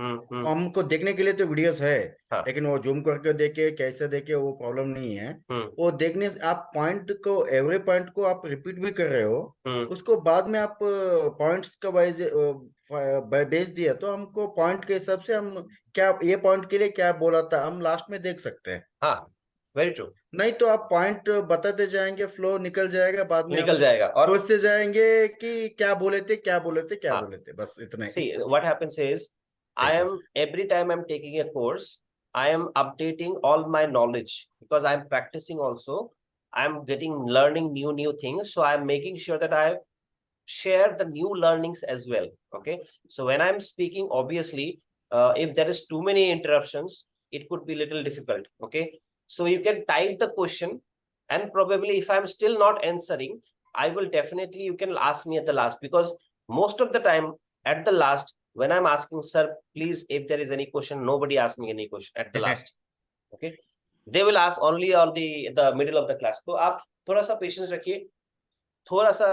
हमको देखने के लिए तो वीडियोस है, हाँ, लेकिन वो जूम करके देखे कैसे देखे वो प्रॉब्लम नहीं है। हम्म, वो देखने से आप पॉइंट को, एवरी पॉइंट को आप रिपीट भी कर रहे हो, हम्म, उसको बाद में आप पॉइंट्स का वाइज भेज दिया तो हमको पॉइंट के हिसाब से हम क्या ये पॉइंट के लिए क्या बोला था हम लास्ट में देख सकते हैं। हाँ, वेरी ट्रू, नहीं तो आप पॉइंट बताते जाएंगे, फ्लो निकल जाएगा, बाद में निकल हम जाएगा। और सोचते जाएंगे कि क्या बोले थे क्या बोले थे क्या हाँ, बोले थे, बस इतना ही। see what happens is, I thank you am, sir. every time I'm taking a course, I am updating all my knowledge, because I'm practicing also. I'm getting learning new things, so I'm making sure that I share the new learnings as well. Okay, so when I'm speaking, obviously if there is too many interruptions, it could be little difficult. Okay, so you can type the question, and probably if I'm still not answering, I will definitely, you can ask me at the last, because most of the time at the last, when I'm asking, sir, please, if there is any question, nobody asks me any question at the last. Okay, they will ask only on the middle of the class. तो आप थोड़ा सा patience रखिए, थोड़ा सा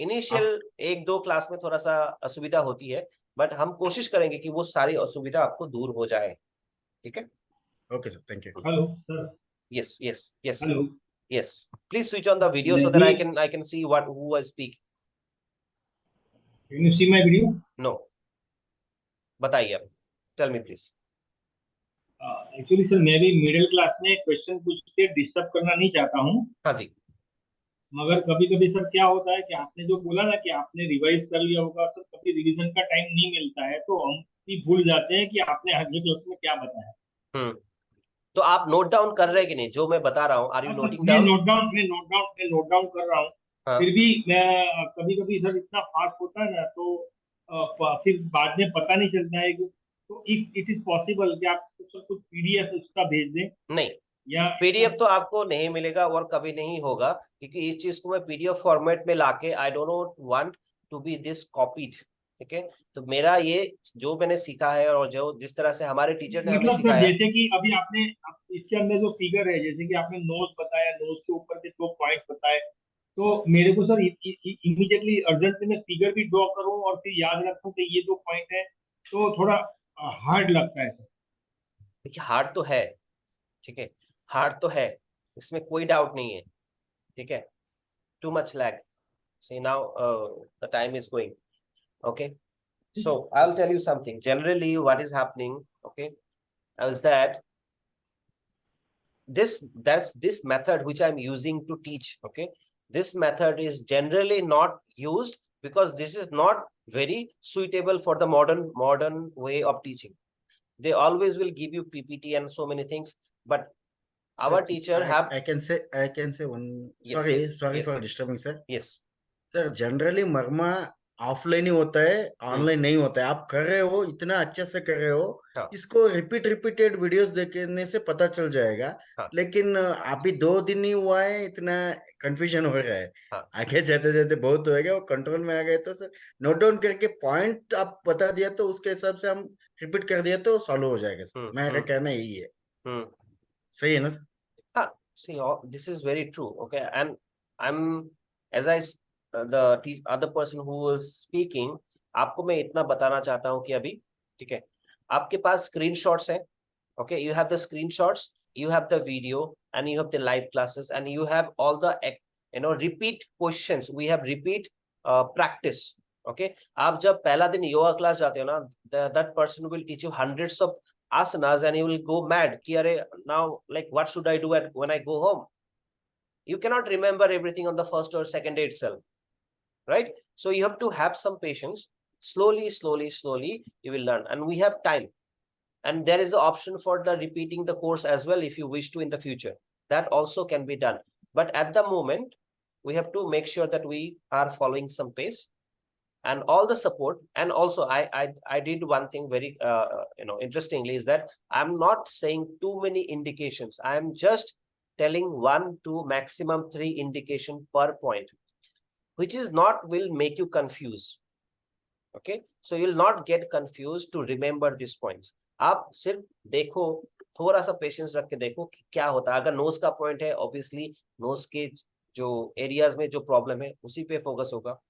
initial 1-2 class में थोड़ा सा असुविधा होती है, बट हम कोशिश करेंगे कि वो सारी असुविधा आपको दूर हो जाए. ठीक है? Okay, sir. Thank you. Hello, sir. Yes. Hello. Yes. Please switch on the video so that I can see who is speaking. Can you see my video? No. बताइए आप. Tell me please. Actually sir मैं भी middle class में question पूछ के disturb करना नहीं चाहता हूँ. हाँ जी. मगर कभी कभी सर क्या होता है कि आपने जो बोला ना कि आपने रिवाइज कर लिया होगा, सर कभी रिवीजन का टाइम नहीं मिलता है, तो हम भी भूल जाते हैं कि आपने अगले क्लास में क्या बताया. तो आप नोट डाउन कर रहे हैं कि नहीं जो मैं बता रहा हूँ? Are you noting down? मैं नोट डाउन कर रहा हूँ. फिर भी मैं कभी कभी सर इतना फास्ट होता है ना, तो फिर बाद में पता नहीं चलता है कि, तो इफ इट इज पॉसिबल कि आप कुछ पीडीएफ उसका भेज दें. नहीं, या पीडीएफ तो आपको नहीं मिलेगा और कभी नहीं होगा, क्योंकि इस चीज को मैं पीडीएफ फॉर्मेट में लाके, I don't not want to be this copied. ठीक है, तो मेरा ये जो मैंने सीखा है और जो जिस तरह से हमारे टीचर ने हमें मतलब सर सिखाया, जैसे कि अभी आपने इसके अंदर जो फिगर है, जैसे कि आपने नोट बताया, नोट के ऊपर के 2 पॉइंट्स बताए, तो मेरे को सर इमीडिएटली अर्जेंट में फिगर भी ड्रॉ करूं और फिर याद रखूं कि ये 2 पॉइंट है, तो थोड़ा हार्ड लगता है सर. देखिए हार्ड तो है. ठीक है, हार्ड तो है, इसमें कोई डाउट नहीं है. ठीक है, too much lag. See now the time is going. Okay, so I'll tell you something. Generally what is happening, okay, is that this method which I'm using to teach, okay, this method is generally not used because this is not very suitable for the modern way of teaching. They always will give you PPT and so many things, but our Sir, teacher I can say one. Yes, Sorry yes, for yes. disturbing, sir. Yes. Sir generally मर्मा offline ही होता है, online नहीं होता है. आप कर रहे हो, इतना अच्छे से कर रहे हो, हाँ. इसको रिपीटेड वीडियोस देखने से पता चल जाएगा. हाँ. लेकिन अभी 2 दिन ही हुआ है, इतना कंफ्यूजन हो रहा है. हाँ. आगे जाते जाते बहुत होएगा, वो कंट्रोल में आ गए. तो सर नोट डाउन करके पॉइंट आप बता दिया, तो उसके हिसाब से हम रिपीट कर दिया तो सॉल्व हो जाएगा सर. मेरा कहना यही है. सही है ना sir? See, this is very true. Okay, and I'm, as the other person who was speaking, आपको मैं इतना बताना चाहता हूँ कि अभी, ठीक है, आपके पास स्क्रीनशॉट्स हैं. Okay, you have the screenshots, you have the video, and you have the live classes, and you have all the repeat questions. We have repeat practice. Okay, आप जब पहला दिन योगा क्लास जाते हो ना, that person will teach you hundreds of asanas and you will go mad कि अरे now like what should I do when I go home? You cannot remember everything on the first or second day itself, right? So you have to have some patience. Slowly you will learn, and we have time, and there is the option for the repeating the course as well if you wish to in the future. That also can be done, but at the moment we have to make sure that we are following some pace and all the support. And also I did one thing very interestingly, is that I'm not saying too many indications. I'm just telling 1 to maximum 3 indication per point, which is not will make you confuse. Okay, so you'll not get confused to remember these points. आप सिर्फ देखो, थोड़ा सा patience रख के देखो कि क्या होता है. अगर नोज का पॉइंट है, ऑब्वियसली नोज के जो एरियाज में जो प्रॉब्लम है उसी पे फोकस होगा,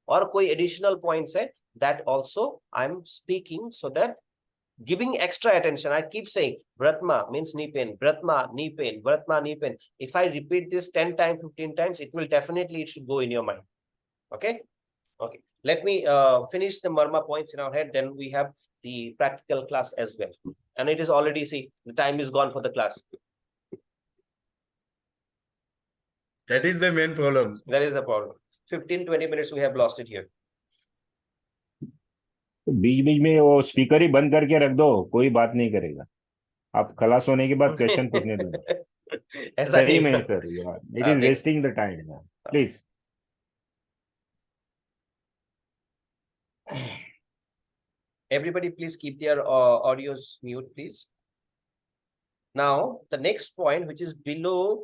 और कोई एडिशनल पॉइंट्स है, that also I'm speaking so that giving extra attention. I keep saying Vratma means knee pain, Vratma knee pain, Vratma knee pain. If I repeat this 10 times, 15 times, it will definitely, it should go in your mind. Okay, let me finish the Marma points in our head, then we have the practical class as well. And it is already, see, the time is gone for the class. That is the main problem. That is the problem. 15-20 minutes we have lost it here. बीच बीच में वो speaker ही बंद करके रख दो, कोई बात नहीं करेगा. आप खलास होने के बाद क्वेश्चन पूछने दो. सही में sir, it is wasting the time. Please. Everybody, please keep their audios mute, please. Now, the next point, which is below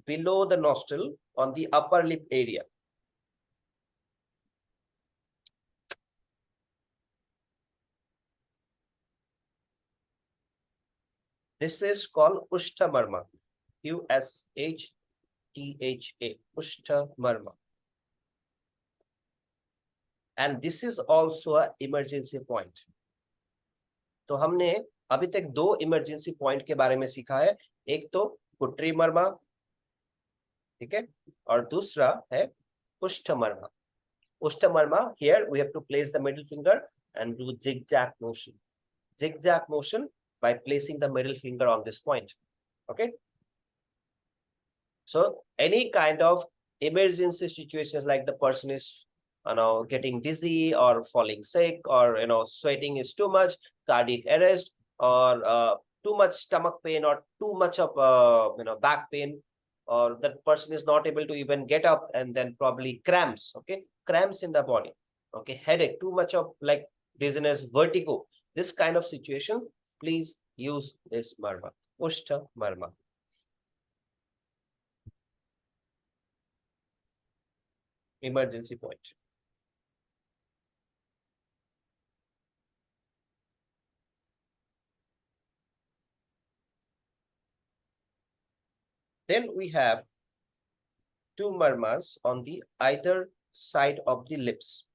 the nostril on the upper lip area. This is called Ushta Marma. USHTHA. Ushta Marma. And this is also an emergency point. तो हमने अभी तक दो emergency point के बारे में सीखा है. एक तो कुट्री मर्मा, ठीक है, और दूसरा है उष्ठ मर्मा. उष्ठ मर्मा, here we have to place the middle finger and do zigzag motion. Zigzag motion by placing the middle finger on this point. Okay. So any kind of emergency situations, like the person is getting dizzy or falling sick, or sweating is too much, cardiac arrest, or too much stomach pain, or too much of back pain, or that person is not able to even get up, and then probably cramps. Okay, cramps in the body. Okay, headache, too much of like dizziness, vertigo, this kind of situation, please use this marma, Ushta Marma. Emergency point. Then we have two marmas on the either side of the lips.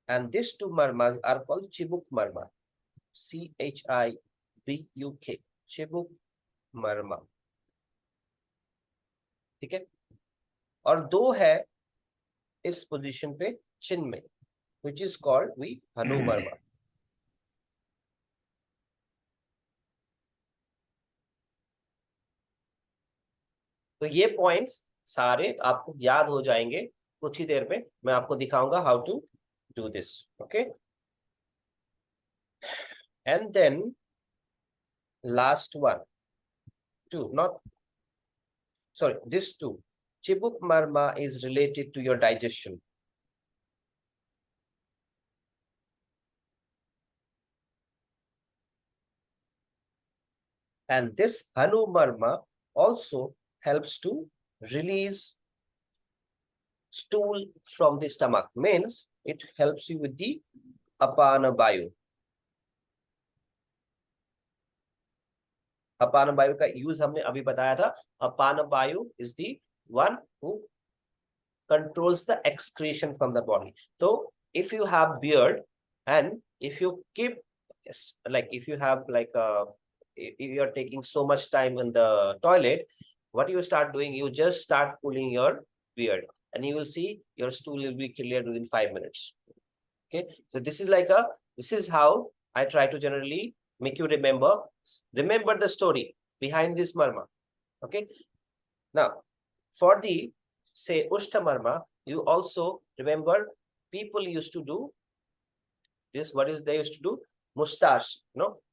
And these two marmas are called Chibuk Marma. CHIBUK. Chibuk Marma. ठीक है, और दो है इस position पे चिन में, which is called we Hanu Marma. तो ये पॉइंट्स सारे आपको याद हो जाएंगे कुछ ही देर में. मैं आपको दिखाऊंगा how to do this. Okay, and then last one, two, not sorry, this two. Chibuk Marma is related to your digestion. And this Hanu Marma also helps to release stool from the stomach. Means it helps you with the Apana Vayu. Apana Vayu का use हमने अभी बताया था. Apana Vayu is the one who controls the excretion from the body. So if you have beard, and if you keep, like if you have like if you are taking so much time in the toilet, what you start doing, you just start pulling your beard, and you will see your stool will be cleared within 5 minutes. Okay, so this is like this is how I try to generally make you remember the story behind this marma. Okay, now for the say Ushta Marma, you also remember people used to do this. What is they used to do? Mustache.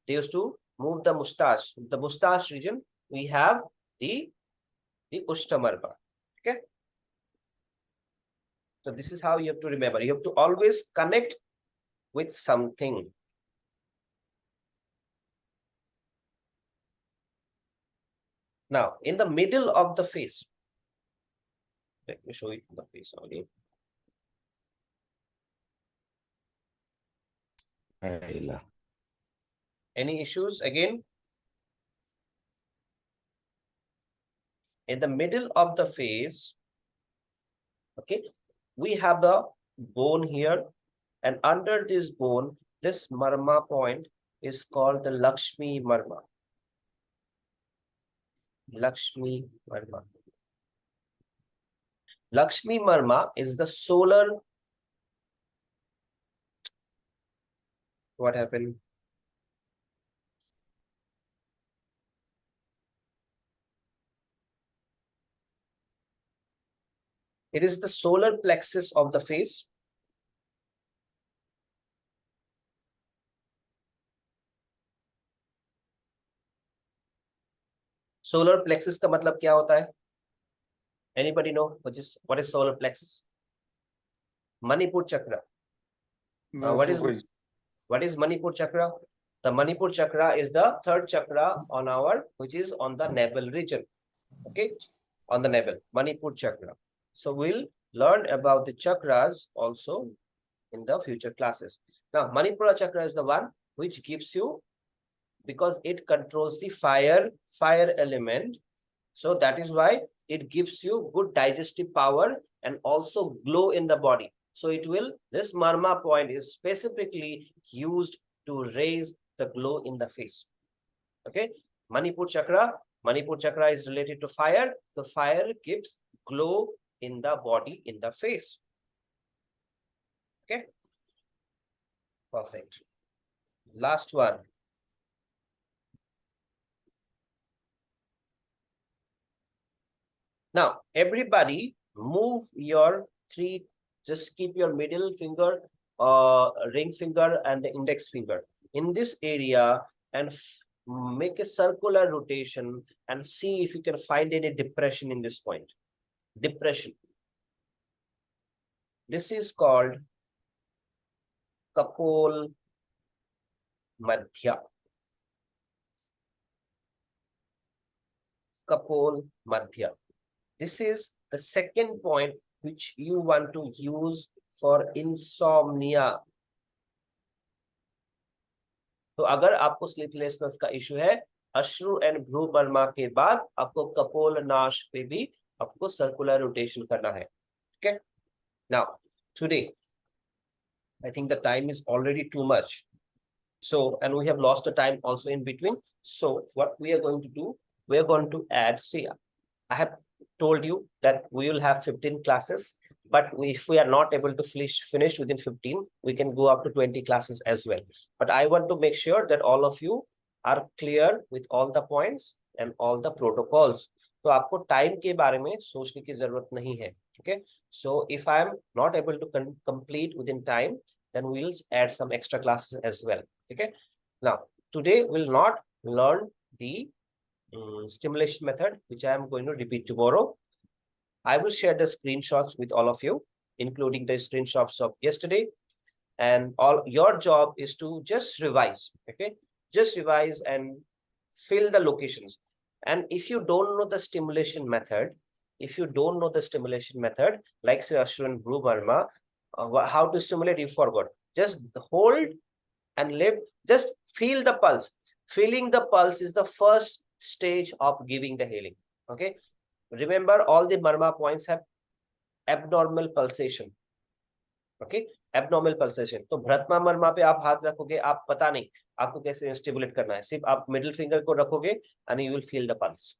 They used to move the mustache. The mustache region, we have the Ushta Marma. Okay. So this is how you have to remember. You have to always connect with something. Now, in the middle of the face, let me show you the face only. Any issues again? In the middle of the face, okay, we have a bone here, and under this bone, this marma point is called the Lakshmi Marma. Lakshmi Marma. Lakshmi Marma is the solar. What happened? It is the solar plexus of the face. Solar plexus का मतलब क्या होता है? Anybody know what is solar plexus? Manipur chakra. No, What sir, is wait. Manipur chakra? The Manipur chakra is the third chakra on which is on the navel region. Okay, on the navel, Manipur chakra. So we'll learn about the chakras also in the future classes. Now, Manipura chakra is the one which gives you, because it controls the fire element. So that is why it gives you good digestive power and also glow in the body. So this Marma point is specifically used to raise the glow in the face. Okay, Manipur chakra is related to fire. The fire gives glow in the body, in the face. Okay, perfect. Last one. Now, everybody move your three, just keep your middle finger, ring finger and the index finger in this area and make a circular rotation and see if you can find any depression in this point. Depression. This is called Kapol Madhya. Kapol Madhya. This is the second point which you want to use for insomnia. तो अगर आपको sleeplessness का issue है, अश्रु and भ्रू मर्मा के बाद आपको कपोल नाश पे भी आपको सर्कुलर रोटेशन करना है. Okay, now today I think the time is already too much, so and we have lost the time also in between. So what we are going to do, we are going to add, see, I have told you that we will have 15 classes, but if we are not able to finish within 15, we can go up to 20 classes as well. But I want to make sure that all of you are clear with all the points and all the protocols. तो आपको time के बारे में सोचने की जरूरत नहीं है. Okay, so if I am not able to complete within time, then we'll add some extra classes as well. Okay, now today we'll not learn the stimulation method, which I am going to repeat tomorrow. I will share the screenshots with all of you, including the screenshots of yesterday, and all your job is to just revise. Okay, just revise and fill the locations. And if you don't know the stimulation method, like say Ashwin Blue Marma, how to stimulate, you forgot. Just hold and live, just feel the pulse. Feeling the pulse is the first stage of giving the healing. Okay, remember all the Marma points have abnormal pulsation. Okay, abnormal pulsation. तो भ्रत्मा मर्मा पे आप हाथ रखोगे, आप पता नहीं आपको कैसे स्टिमुलेट करना है, सिर्फ आप मिडिल फिंगर को रखोगे and you will feel the pulse.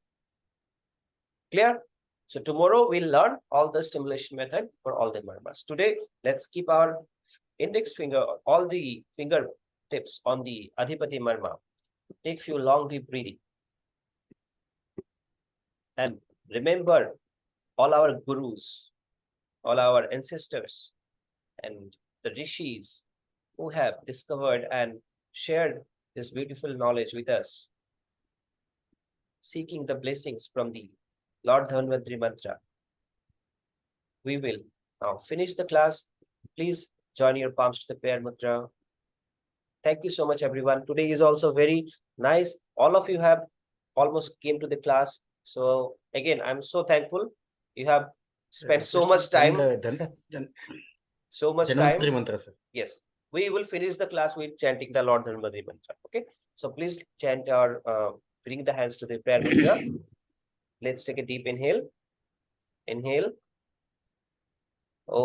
Clear? So tomorrow we'll learn all the stimulation method for all the marmas. Today let's keep our index finger, all the finger tips on the Adhipati Marma. Take few long deep breathing. And remember all our gurus, all our ancestors, and the rishis who have discovered and shared this beautiful knowledge with us, seeking the blessings from the Lord Dhanvantri mantra. We will now finish the class. Please join your palms to the prayer mudra. Thank you so much, everyone. Today is also very nice. All of you have almost came to the class. So again, I'm so thankful. You have spent so much time. So much time. Mantra, sir. Yes. We will finish the class with chanting the Lord Dhanvantri mantra. Okay. So please chant or bring the hands to the prayer mudra. Let's take a deep inhale. Inhale. Om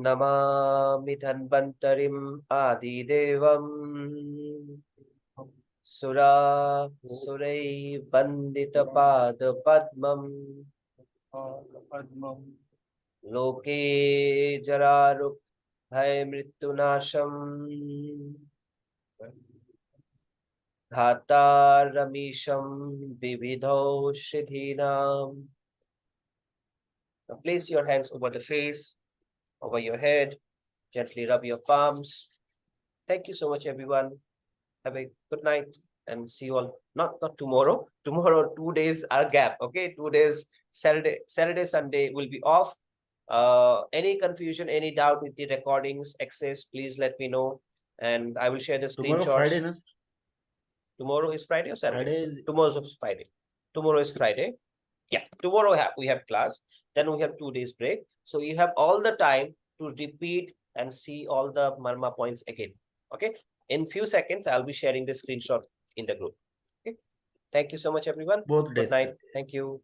Namami Dhanvantarim Adidevam Sura Surai Bandita Pada Padmam Loke Jararuk Bhai Mritunasham Dhata Ramisham Vividho Shidhinam. Now place your hands over the face, over your head, gently rub your palms. Thank you so much, everyone. Have a good night. and see you all. Not tomorrow. Tomorrow, 2 days are gap. Okay, 2 days. Saturday, Sunday will be off. Any confusion, any doubt with the recordings, access, please let me know, and I will share the Tomorrow screenshots. Friday, na? Tomorrow is Friday or Saturday? Friday. Tomorrow is Friday. Tomorrow is Friday. Yeah, tomorrow we have class. Then we have 2 days break. So you have all the time to repeat and see all the Marma points again. Okay. In few seconds, I'll be sharing the screenshot in the group. Okay. Thank you so much, everyone. Both days. Good night. Thank you.